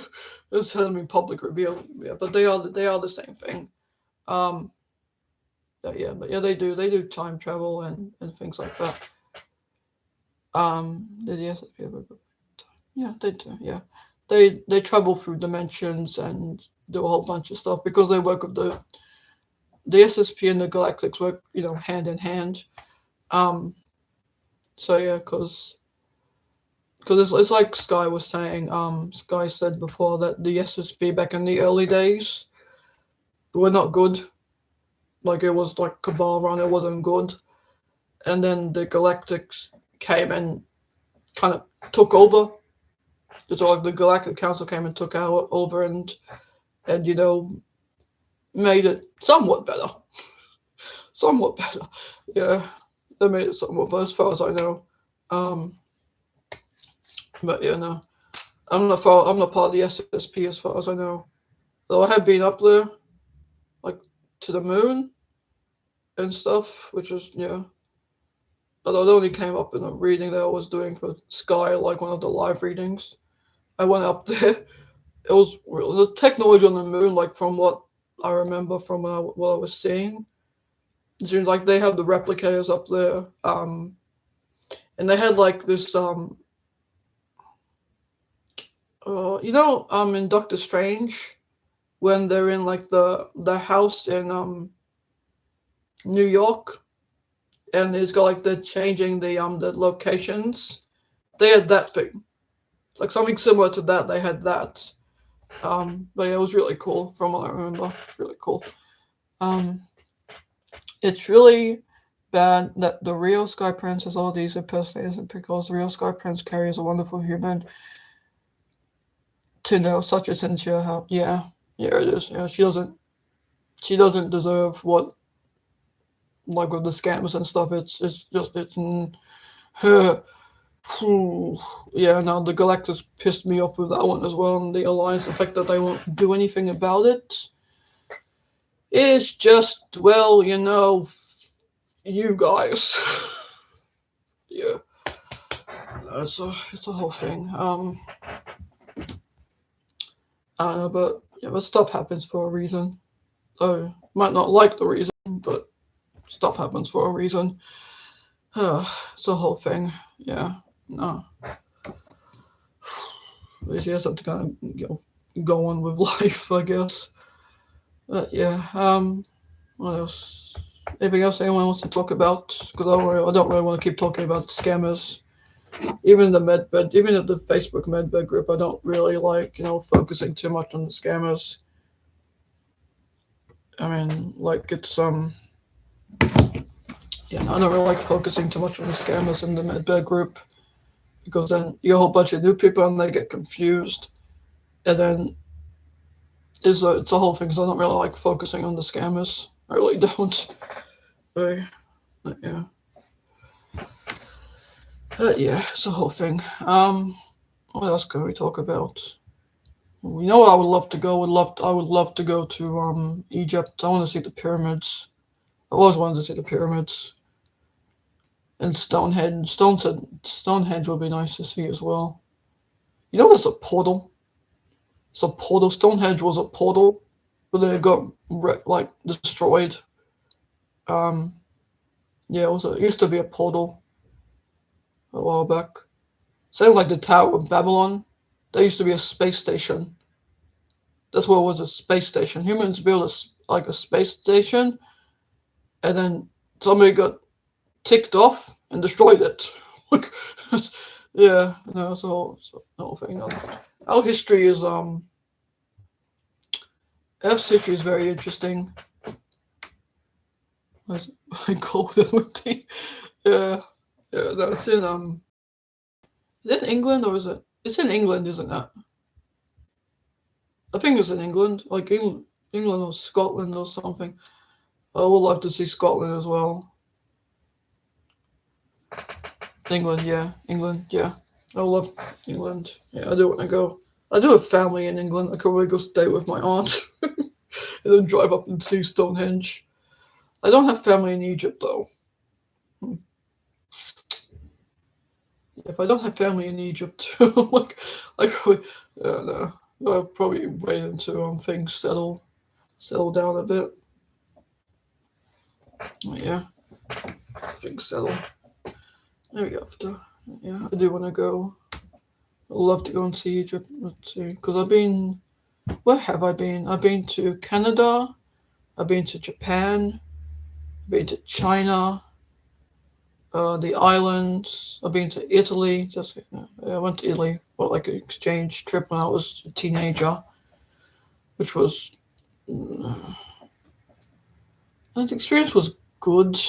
hasn't been public revealed yet, but they are the same thing. Um, but yeah, they do time travel and things like that. Did the SSP ever go? Yeah, they do. Yeah, they travel through dimensions and do a whole bunch of stuff because they work with the SSP and the Galactics work hand in hand. Um, so yeah, because it's like Sky was saying. Sky said before that the SSP back in the early days were not good. Like it was like Cabal run, it wasn't good. And then the Galactics came and kind of took over. So like the Galactic Council came and took over and made it somewhat better. Somewhat better. Yeah, they made it somewhat better as far as I know. Um, but yeah, no, I'm not part of the SSP as far as I know. Though I have been up there, like to the moon and stuff, which is yeah. Although it only came up in a reading that I was doing for Sky, like one of the live readings. I went up there. It was the technology on the moon, like from what I remember from what I was seeing. It seems like they have the replicators up there, and they had like this, in Doctor Strange when they're in like the house in New York, and it's got like they're changing the locations. They had that thing, like something similar to that. They had that. But yeah, it was really cool from what I remember. Really cool. Um, it's really bad that the real Sky Prince has all these impersonators because the real Sky Prince carries a wonderful human to know such a sincere help. Yeah, yeah, it is. Yeah, she doesn't deserve what like with the scams and stuff. It's just her. Yeah, no, the Galactus pissed me off with that one as well, and the Alliance, the fact that they won't do anything about it. It's just, well, you guys. Yeah, it's a whole thing. I don't know, but yeah, but stuff happens for a reason. So might not like the reason, but stuff happens for a reason. It's a whole thing. Yeah, no. You just have to kind of go on with life, I guess. But yeah, what else? Anything else anyone wants to talk about? Because I don't really want to keep talking about scammers. Even the medbed, even at the Facebook medbed group, I don't really like focusing too much on the scammers. I mean, like it's yeah, I don't really like focusing too much on the scammers in the medbed group because then you get a whole bunch of new people and they get confused, and then it's a whole thing. So I don't really like focusing on the scammers. I really don't. But yeah, yeah, it's a whole thing. What else can we talk about? You know what I would love to go? I would love to go to Egypt. I want to see the pyramids. I always wanted to see the pyramids and Stonehenge. Stonehenge would be nice to see as well. You know, there's a portal. It's a portal. Stonehenge was a portal, but then it got like destroyed. Um, yeah, it used to be a portal a while back. Same like the Tower of Babylon. There used to be a space station. That's what it was, a space station. Humans built like a space station, and then somebody got ticked off and destroyed it. Like, yeah, no, it's a whole thing. Our history is Earth's history is very interesting. I call it. Yeah, yeah. No, it's in is it in England or is it? It's in England, isn't it? I think it's in England, like England or Scotland or something. I would love to see Scotland as well. England, yeah, England, yeah. I love England. Yeah, I do want to go. I do have family in England. I could probably go stay with my aunt and then drive up and see Stonehenge. I don't have family in Egypt though. Hmm. If I don't have family in Egypt, like I probably, no, I'll probably wait until things settle down a bit. Oh, yeah, things settle. There we go. Yeah, I do want to go. I'd love to go and see Egypt. Let's see, because I've been. Where have I been? I've been to Canada. I've been to Japan. I've been to China. The islands. I've been to Italy. I went to Italy for like an exchange trip when I was a teenager, which was. And the experience was good.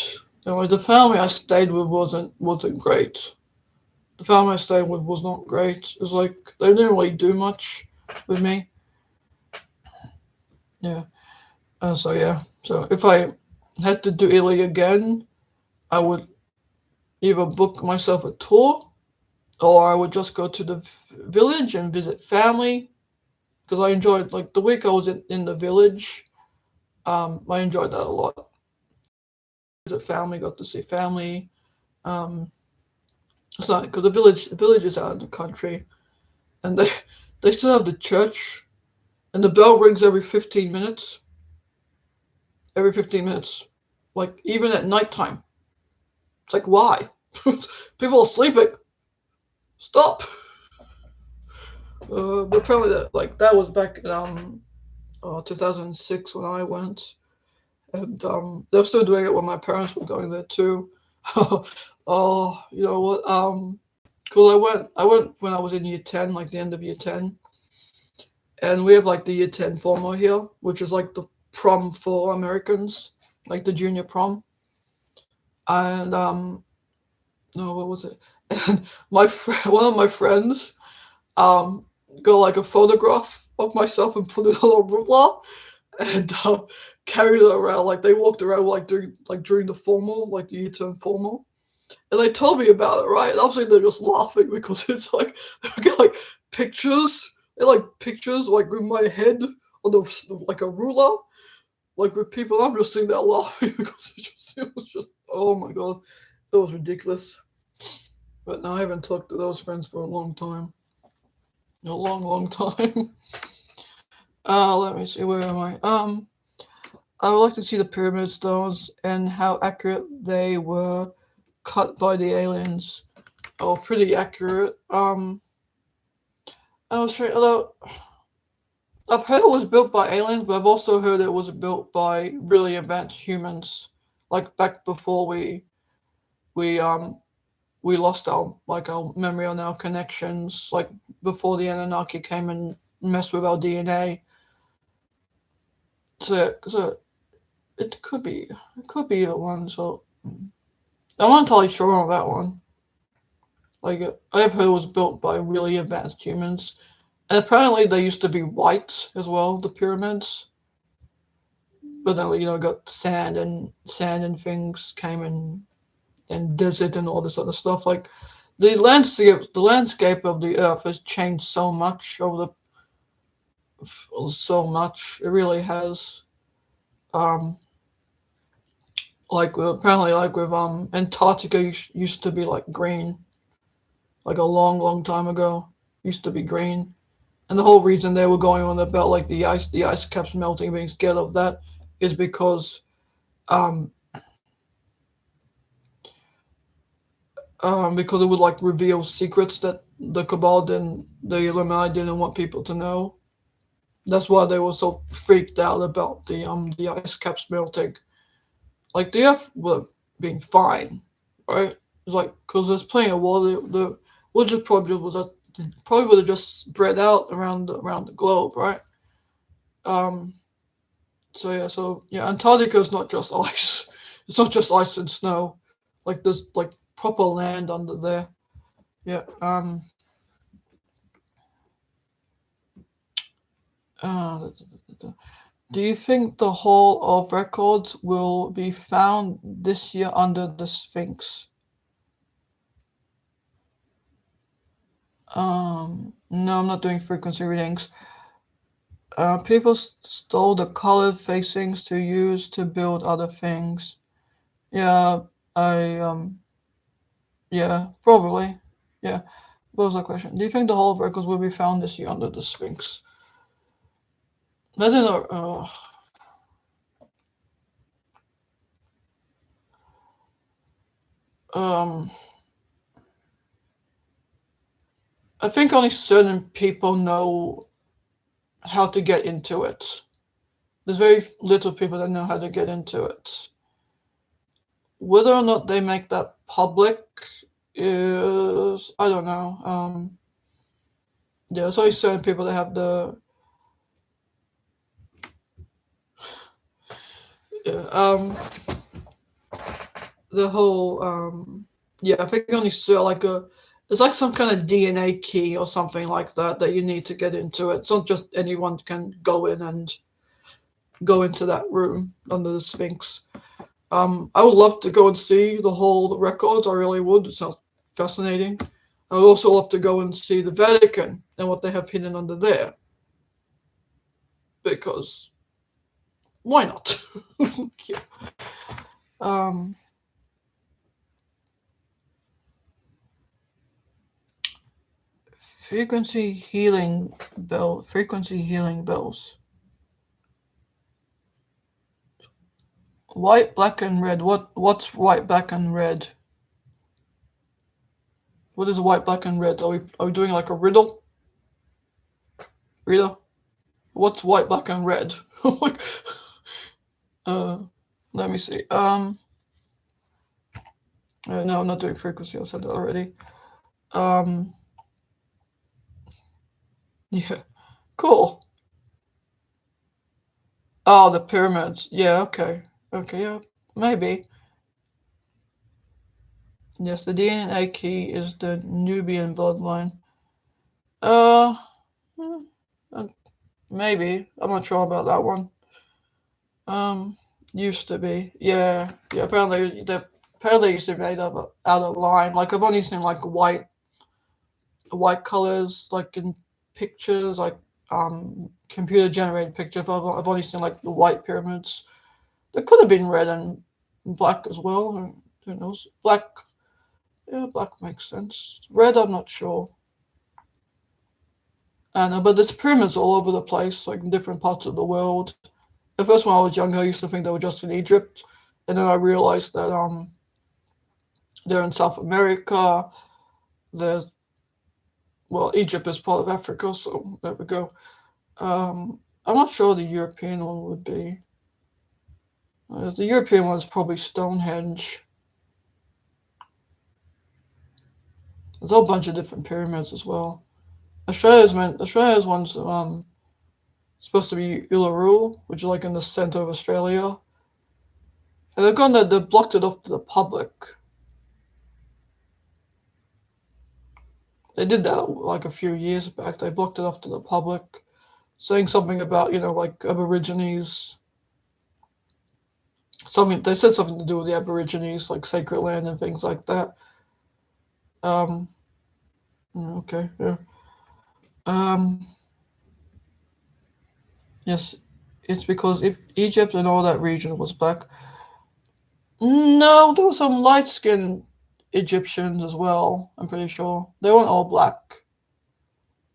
The family I stayed with wasn't great. The family I stayed with was not great. It was like they didn't really do much with me. Yeah. So yeah. So if I had to do Italy again, I would either book myself a tour or I would just go to the village and visit family because I enjoyed like the week I was in the village. I enjoyed that a lot. Visit family, got to see family. Um, it's not because the village is out in the country, and they still have the church, and the bell rings every 15 minutes. Every 15 minutes, like even at nighttime. It's like why? People are sleeping. Stop. But apparently that was back in 2006 when I went, and they're still doing it when my parents were going there too. Oh, you know what? Cause I went when I was in year 10, like the end of year 10, and we have like the year 10 formal here, which is like the prom for Americans, like the junior prom, and no, what was it? And one of my friends um got like a photograph of myself and put it on a ruler and carried it around. Like they walked around during the formal, like the year 10 formal. And they told me about it, right? And I was like, they're just laughing because it's like they get like pictures. They like pictures like with my head on like a ruler, like with people. I'm just sitting there laughing because it was just oh my god, it was ridiculous. But now I haven't talked to those friends for a long time, a long time. Let me see, where am I? I would like to see the pyramid stones and how accurate they were cut by the aliens. Oh, pretty accurate. I was trying. Although I've heard it was built by aliens, but I've also heard it was built by really advanced humans, like back before we we lost our memory on our connections, like before the Anunnaki came and messed with our DNA. So it could be either one. So I'm not entirely sure on that one. Like I've heard it was built by really advanced humans, and apparently they used to be white as well, the pyramids. But then got sand and things came and desert and all this other stuff. Like the landscape of the earth has changed so much over so much. It really has. Um, apparently, like with Antarctica used to be like green, like a long, long time ago. Used to be green, and the whole reason they were going on about like the ice caps melting, being scared of that, is um, because it would like reveal secrets that the Cabal didn't, the Illuminati didn't want people to know. That's why they were so freaked out about the ice caps melting. Like the Earth would being fine, right? It's like because there's plenty of water. The water probably would have just spread out around the globe, right? Um. So yeah. Antarctica is not just ice. It's not just ice and snow. Like there's like proper land under there. Yeah. Uh, do you think the Hall of Records will be found this year under the Sphinx? No, I'm not doing frequency readings. People stole the colored facings to use to build other things. Yeah, I yeah, probably. Yeah. What was the question? Do you think the Hall of Records will be found this year under the Sphinx? Imagine, um, I think only certain people know how to get into it. There's very little people that know how to get into it. Whether or not they make that public is, I don't know. Yeah, there's only certain people that have yeah, the whole yeah. I think only like it's like some kind of DNA key or something like that you need to get into it. It's not just anyone can go in and go into that room under the Sphinx. I would love to go and see the whole records. I really would. It sounds fascinating. I would also love to go and see the Vatican and what they have hidden under there, because why not? Yeah. Um, Frequency healing bells. White, black, and red. What's white, black, and red? What is white, black, and red? Are we doing like a riddle? Rita? What's white, black, and red? uh, let me see. No, I'm not doing frequency. I said that already. Um, yeah, cool. Oh, the pyramids. Yeah, okay, okay, yeah, maybe. Yes, the DNA key is the Nubian bloodline. Uh, hmm, uh, maybe. I'm not sure about that one. Um, Used to be. Yeah, yeah. Apparently used to be made out of lime. Like I've only seen like white colors like in pictures, like computer generated pictures. I've only seen like the white pyramids. They could have been red and black as well. Who knows? Black. Yeah, black makes sense. Red, I'm not sure. And but there's pyramids all over the place, like in different parts of the world. At first, when I was younger, I used to think they were just in Egypt, and then I realized that they're in South America. There's well, Egypt is part of Africa, so there we go. I'm not sure the European one would be. The European one is probably Stonehenge. There's a whole bunch of different pyramids as well. Australia's one's supposed to be Uluru, which is like in the center of Australia. And they blocked it off to the public. They did that like a few years back. They blocked it off to the public, saying something about like Aborigines. Something they said something to do with the Aborigines, like sacred land and things like that. Um, okay, yeah. Um, Yes, it's because Egypt and all that region was black. No, there were some light skinned Egyptians as well, I'm pretty sure. They weren't all black. There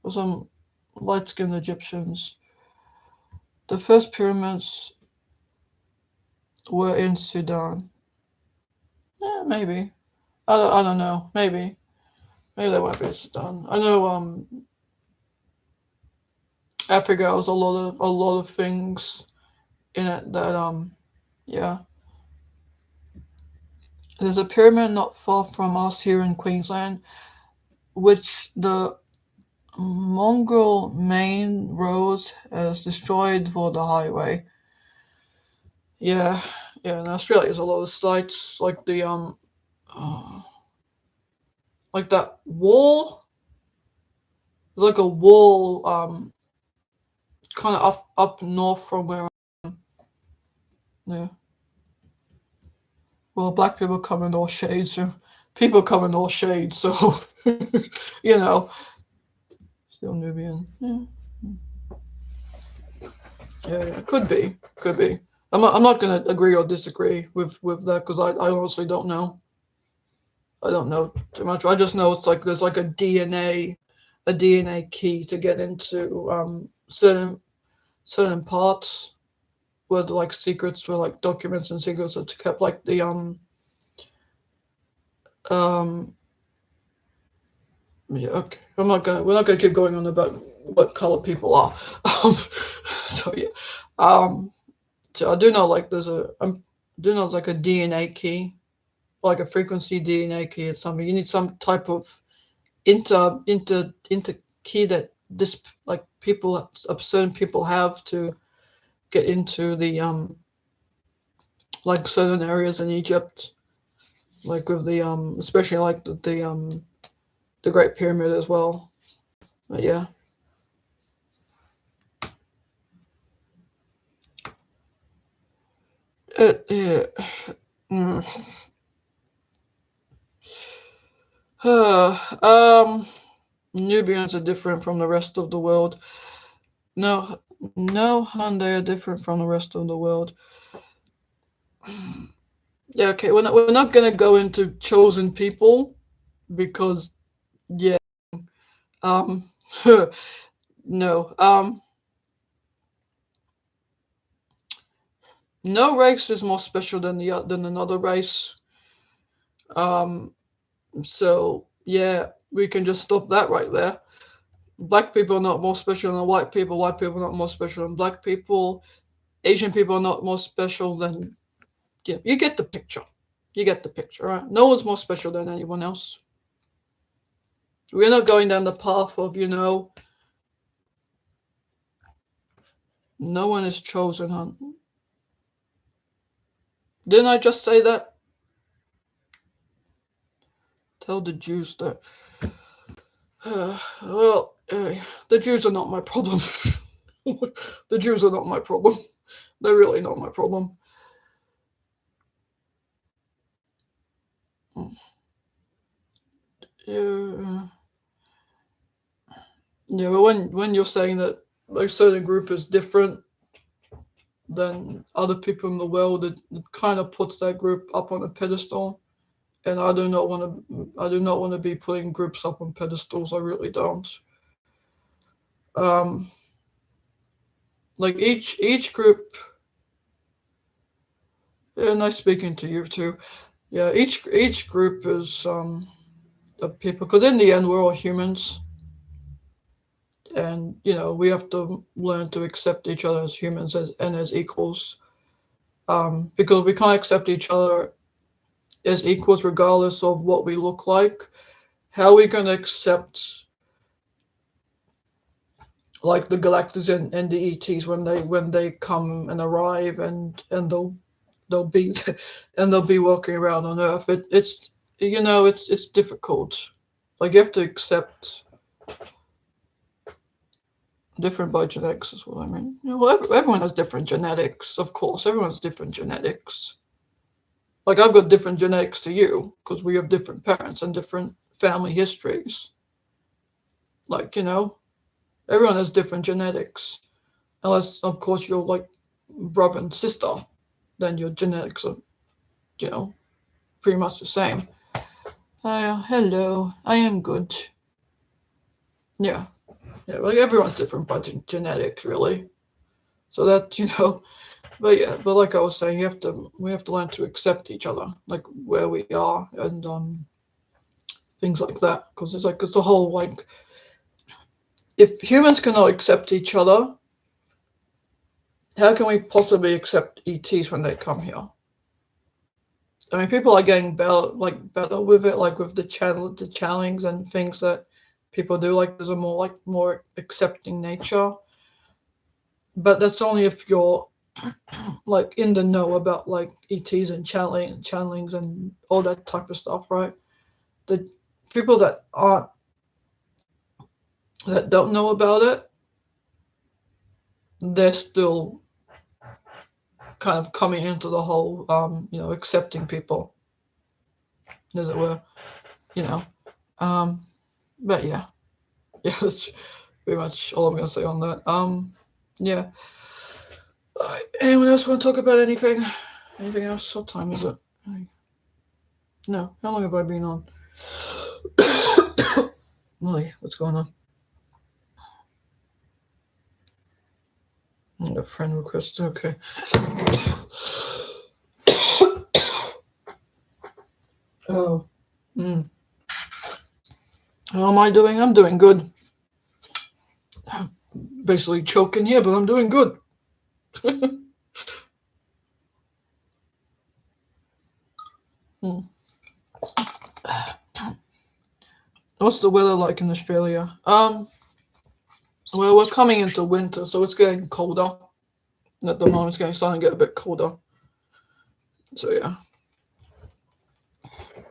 were some light skinned Egyptians. The first pyramids were in Sudan. Maybe. I don't know. Maybe. Maybe they won't be in Sudan. I know Africa has a lot of things in it that yeah. There's a pyramid not far from us here in Queensland, which the Mongol main road has destroyed for the highway. Yeah, yeah. In Australia, there's a lot of sites like the uh, like that wall. There's like a wall kind of up north from where. Yeah. Well, black people come in all shades. People come in all shades, so you know, still Nubian. Yeah, yeah, yeah. Could be. I'm not gonna agree or disagree with that because I honestly don't know. I don't know too much. I just know it's like there's like a DNA key to get into certain parts where the, like secrets where like documents and secrets are kept like the um yeah, okay. We're not gonna keep going on about what color people are. Um, so yeah. Um so I do know like I do know it's like a DNA key, like a frequency DNA key. It's something you need some type of inter key that this like people certain people have to get into the like certain areas in Egypt, like with the especially like the Great Pyramid as well. But yeah. Yeah. Mm. um Nubians are different from the rest of the world. No, no, hun, they are different from the rest of the world. Yeah, okay, we're not gonna go into chosen people because yeah, um, no, no race is more special than another race. Um, so yeah, we can just stop that right there. Black people are not more special than white people. White people are not more special than black people. Asian people are not more special than you get the picture. You get the picture, right? No one's more special than anyone else. We're not going down the path of no one is chosen. Huh? Didn't I just say that? Tell the Jews that. Well, the Jews are not my problem. The Jews are not my problem. They're really not my problem. Yeah, yeah. But when you're saying that a certain group is different than other people in the world, it kind of puts that group up on a pedestal. And I do not want to. I do not want to be putting groups up on pedestals. I really don't. Um, like each group. Yeah, nice speaking to you too. Yeah, each group is of people because in the end we're all humans, and we have to learn to accept each other as humans and as equals. Because we can't accept each other as equals regardless of what we look like. How are we gonna accept like the Galactus and the ETs when they come and arrive and they'll be and they'll be walking around on Earth. It's difficult. Like you have to accept different by genetics is what I mean. Well, everyone has different genetics, of course. Everyone has different genetics. Like I've got different genetics to you because we have different parents and different family histories. Like everyone has different genetics. unless of course you're like brother and sister, then your genetics are, you know, pretty much the same. Hello, I am good. Yeah, yeah, like everyone's different by genetics, really. So that, but yeah, but like I was saying, we have to learn to accept each other, like where we are, and things like that, because it's a whole like, if humans cannot accept each other, how can we possibly accept ETs when they come here? I mean, people are getting better with it, like with the channelings and things that people do. Like there's a more accepting nature, but that's only if you're like in the know about like ETs and channelings and all that type of stuff, right? The people that don't know about it, they're still kind of coming into the whole, accepting people, as it were, you know. Um, but yeah, yeah, that's pretty much all I'm gonna say on that. Yeah. Anyone else want to talk about anything? Anything else? What time is it? No. How long have I been on? Molly, what's going on? A friend request. Okay. Oh. Mm. How am I doing? I'm doing good. Basically choking here, but I'm doing good. Hmm. What's the weather like in Australia? Well, we're coming into winter, so it's getting colder. At the moment, it's starting to get a bit colder. So yeah,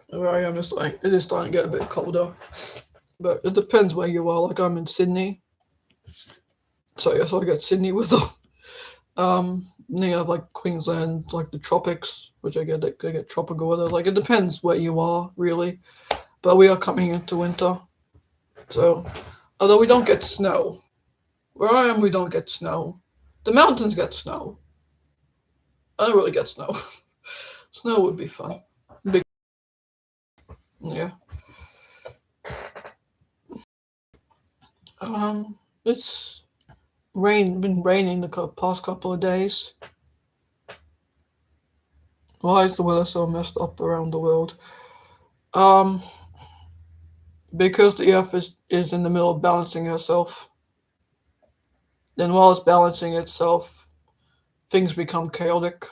where I am, it is starting to get a bit colder. But it depends where you are. Like I'm in Sydney, so yeah, so I get Sydney weather. Near like Queensland, like the tropics, which I get tropical weather. Like it depends where you are, really. But we are coming into winter, so although we don't get snow, where I am, we don't get snow. The mountains get snow. I don't really get snow. Snow would be fun. Big, yeah. It's been raining the past couple of days. Why is the weather so messed up around the world? Um, because the Earth is in the middle of balancing herself. Then while it's balancing itself, things become chaotic.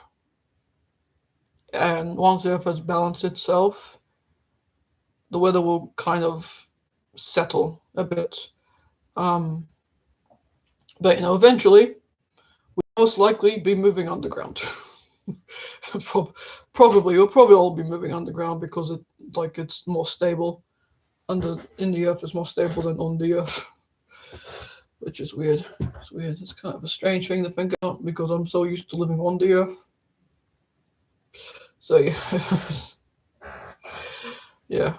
And once the Earth has balanced itself, the weather will kind of settle a bit. Um, but eventually, we'll most likely be moving underground. We'll probably all be moving underground because it's more stable. In the Earth is more stable than on the Earth, which is weird. It's weird. It's kind of a strange thing to think about because I'm so used to living on the Earth. So yeah, yeah.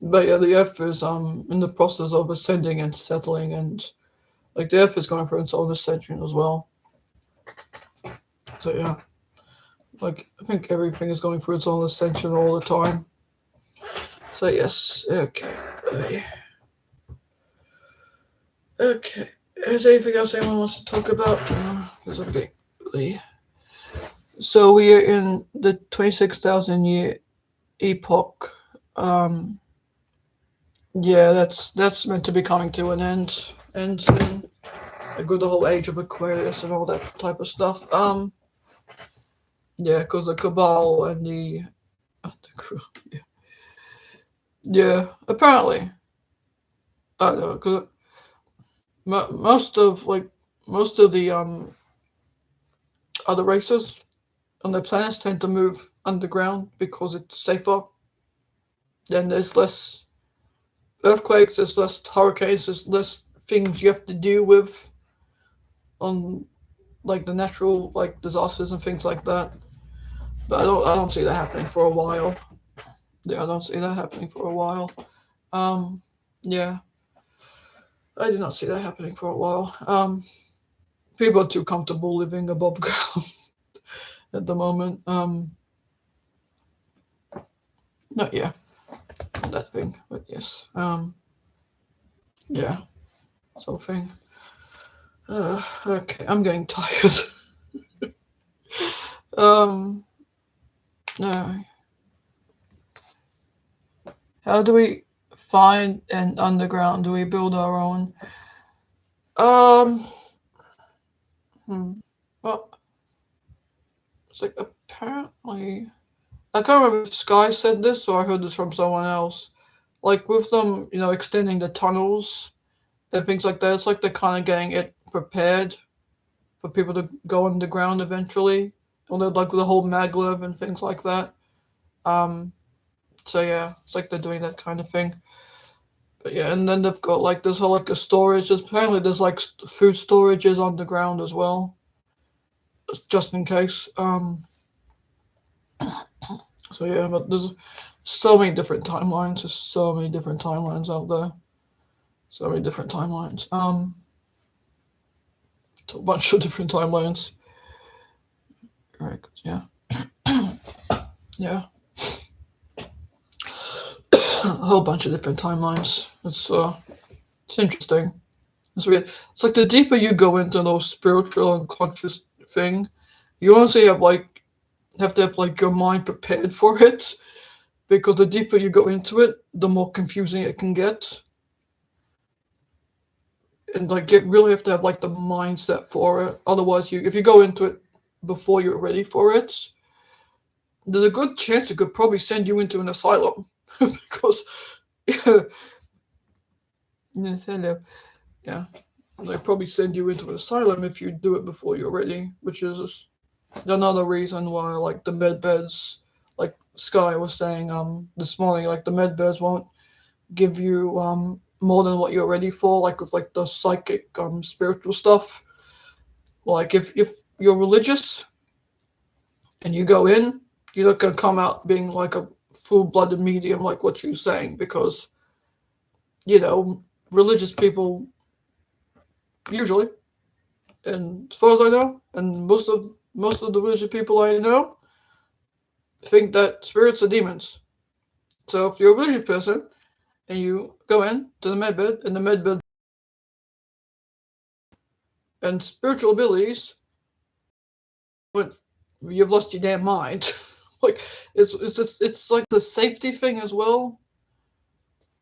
But yeah, the Earth is in the process of ascending and settling, and like the Earth is going through its own ascension as well. So yeah, like I think everything is going through its own ascension all the time. So yes, okay, okay. Is there anything else anyone wants to talk about? Because I'm getting. So we are in the 26,000 year epoch. Um, yeah, that's meant to be coming to an end, and soon. Like with the whole age of Aquarius and all that type of stuff. Yeah, because the cabal and yeah, yeah, apparently, I don't know, because most of the other races on the planets tend to move underground because it's safer. Then there's less earthquakes, there's less hurricanes, there's less things you have to deal with on like the natural like disasters and things like that. But I don't see that happening for a while. Yeah, I don't see that happening for a while. Um, yeah, I did not see that happening for a while. people are too comfortable living above ground at the moment. Not yeah, that thing, but yes. Yeah, sort of thing. Okay, I'm getting tired. um, no. How do we find an underground? Do we build our own? Um, hmm. Well, it's like apparently I can't remember if Sky said this or I heard this from someone else. Like with them, extending the tunnels and things like that. It's like they're kind of getting it prepared for people to go underground eventually. And they're like the whole maglev and things like that. Um, so yeah, it's like they're doing that kind of thing. But yeah, and then they've got like this whole like a storage. Apparently, there's like food storages underground as well, just in case. So yeah, but there's so many different timelines. There's so many different timelines out there. So many different timelines. A bunch of different timelines. Right. Yeah. Yeah. A whole bunch of different timelines. It's interesting. It's weird. It's like the deeper you go into those spiritual and conscious thing, you honestly have to have like your mind prepared for it because the deeper you go into it, the more confusing it can get. And like you really have to have like the mindset for it. Otherwise, if you go into it before you're ready for it, there's a good chance it could probably send you into an asylum because yes, hello, yeah, they probably send you into an asylum if you do it before you're ready, which is another reason why like the med beds, like Sky was saying this morning, like the med beds won't give you more than what you're ready for, like with like the psychic spiritual stuff. Like if you're religious and you go in, you're not gonna come out being like a full-blooded medium like what you're saying because you know religious people usually, and as far as I know, and most of the religious people I know think that spirits are demons. So if you're a religious person and you go in to the medbed and the medbed and spiritual abilities, when you've lost your damn mind. Like it's like the safety thing as well.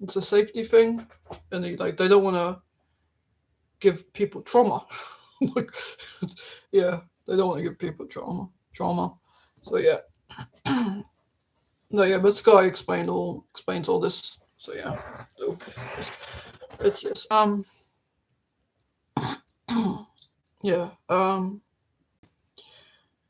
It's a safety thing, and they don't want to give people trauma. Like, yeah, they don't want to give people trauma. So yeah, no, yeah, but Sky explains all this. So yeah, so it's just yeah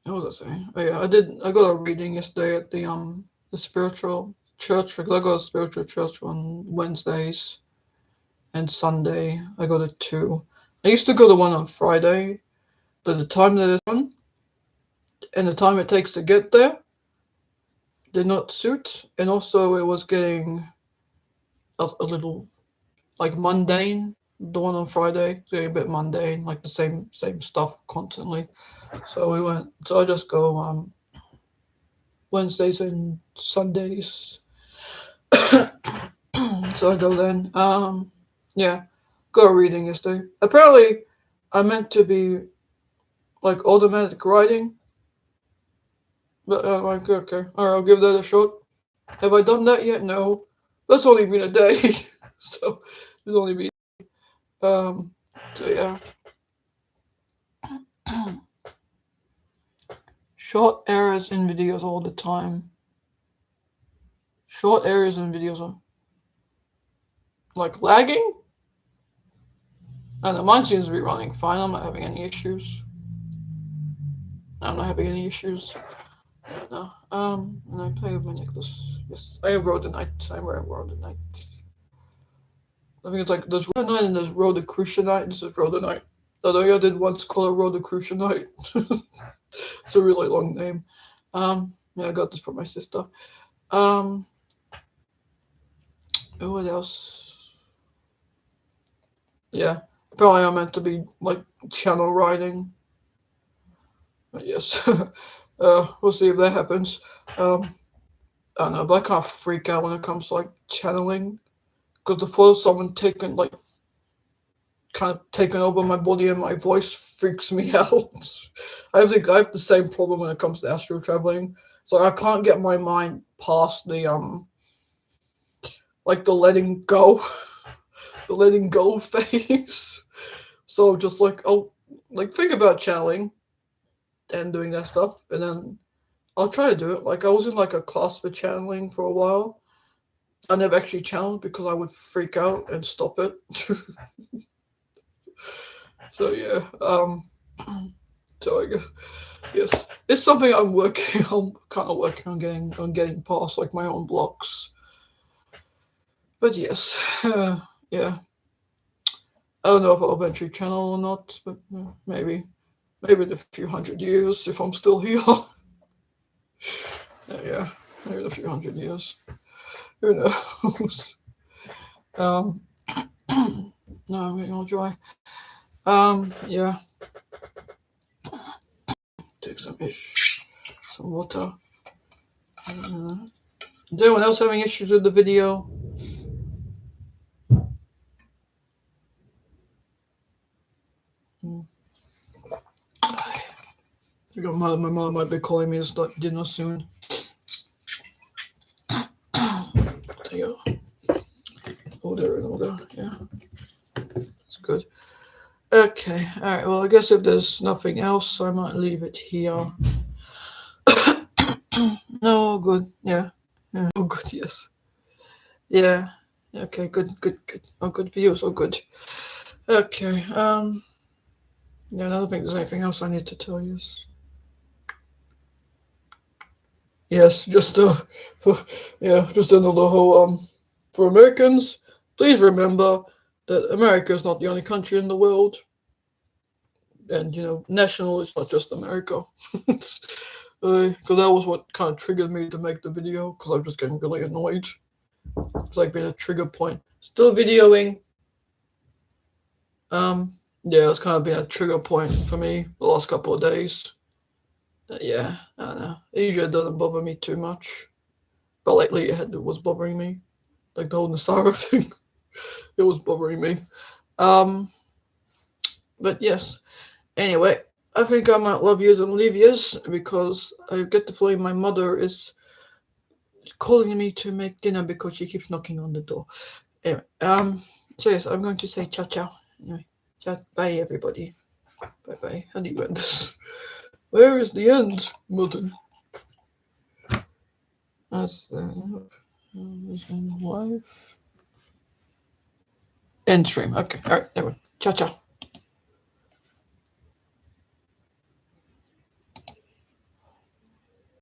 what was I saying? Oh yeah, I got a reading yesterday at the spiritual church because I go to spiritual church on Wednesdays and Sunday. I go to two. I used to go to one on Friday, but the time that it's on and the time it takes to get there did not suit, and also it was getting a little like mundane. The one on Friday was getting a bit mundane, like the same stuff constantly. So we went. So I just go Wednesdays and Sundays. So I go then. Yeah, got a reading yesterday. Apparently, I meant to be like automatic writing, but I'm like, okay, all right, I'll give that a shot. Have I done that yet? No. That's only been a day, so it's only been. Um, so yeah, short errors in videos all the time. Short errors in videos are like lagging. And mine seems to be running fine. I'm not having any issues. I'm not having any issues. Yeah, no. And I play with my necklace. Yes, I have Road the Night. I'm wearing Road the Night. I think it's like there's Road the Night and there's Road the Crucial Night. This is Road the Night. Although I did once call it Road the Crucial Night. It's a really long name. Yeah, I got this from my sister. Um, what else? Yeah. Probably I'm meant to be like channel riding. But yes. We'll see if that happens. I don't know, but I kind of freak out when it comes to like channeling. Because the thought of someone taking like kind of taking over my body and my voice freaks me out. I have the same problem when it comes to astral traveling. So I can't get my mind past the like the letting go, the letting go phase. So just like I'll like think about channeling and doing that stuff, and then I'll try to do it. Like I was in like a class for channeling for a while. I never actually channeled because I would freak out and stop it. So yeah, so I guess yes, it's something I'm working. I'm kind of working on getting past like my own blocks. But yes, yeah, I don't know if I'll eventually channel or not, but maybe in a few hundred years if I'm still here. Yeah, maybe in a few hundred years. Who knows? Um, no, I'm getting all dry. Yeah, take some water. Is anyone else having issues with the video? Mm. My mother might be calling me to start dinner soon. There you go. Order and order. Yeah, it's good. Okay, alright, well, I guess if there's nothing else, I might leave it here. No, good. Yeah, oh, good, yes. Yeah, okay, good. Oh, good for you, so good. Okay, yeah, I don't think there's anything else I need to tell you. Yes, just, for, yeah, just another whole, for Americans, please remember that America is not the only country in the world. And national is not just America. Because that was what kind of triggered me to make the video. Because I was just getting really annoyed. It's like being a trigger point. Still videoing. Yeah, it's kind of been a trigger point for me the last couple of days. Yeah, I don't know. Usually it doesn't bother me too much, but lately it was bothering me. Like the whole Nesara thing, it was bothering me. Um, but yes. Anyway, I think I might love yous and leave yous because I get the feeling my mother is calling me to make dinner because she keeps knocking on the door. Anyway, so yes, I'm going to say ciao ciao. Anyway, ciao, bye everybody. Bye bye. How do you end this? Where is the end, mother? That's life. End stream. Okay, alright, anyway. Ciao ciao.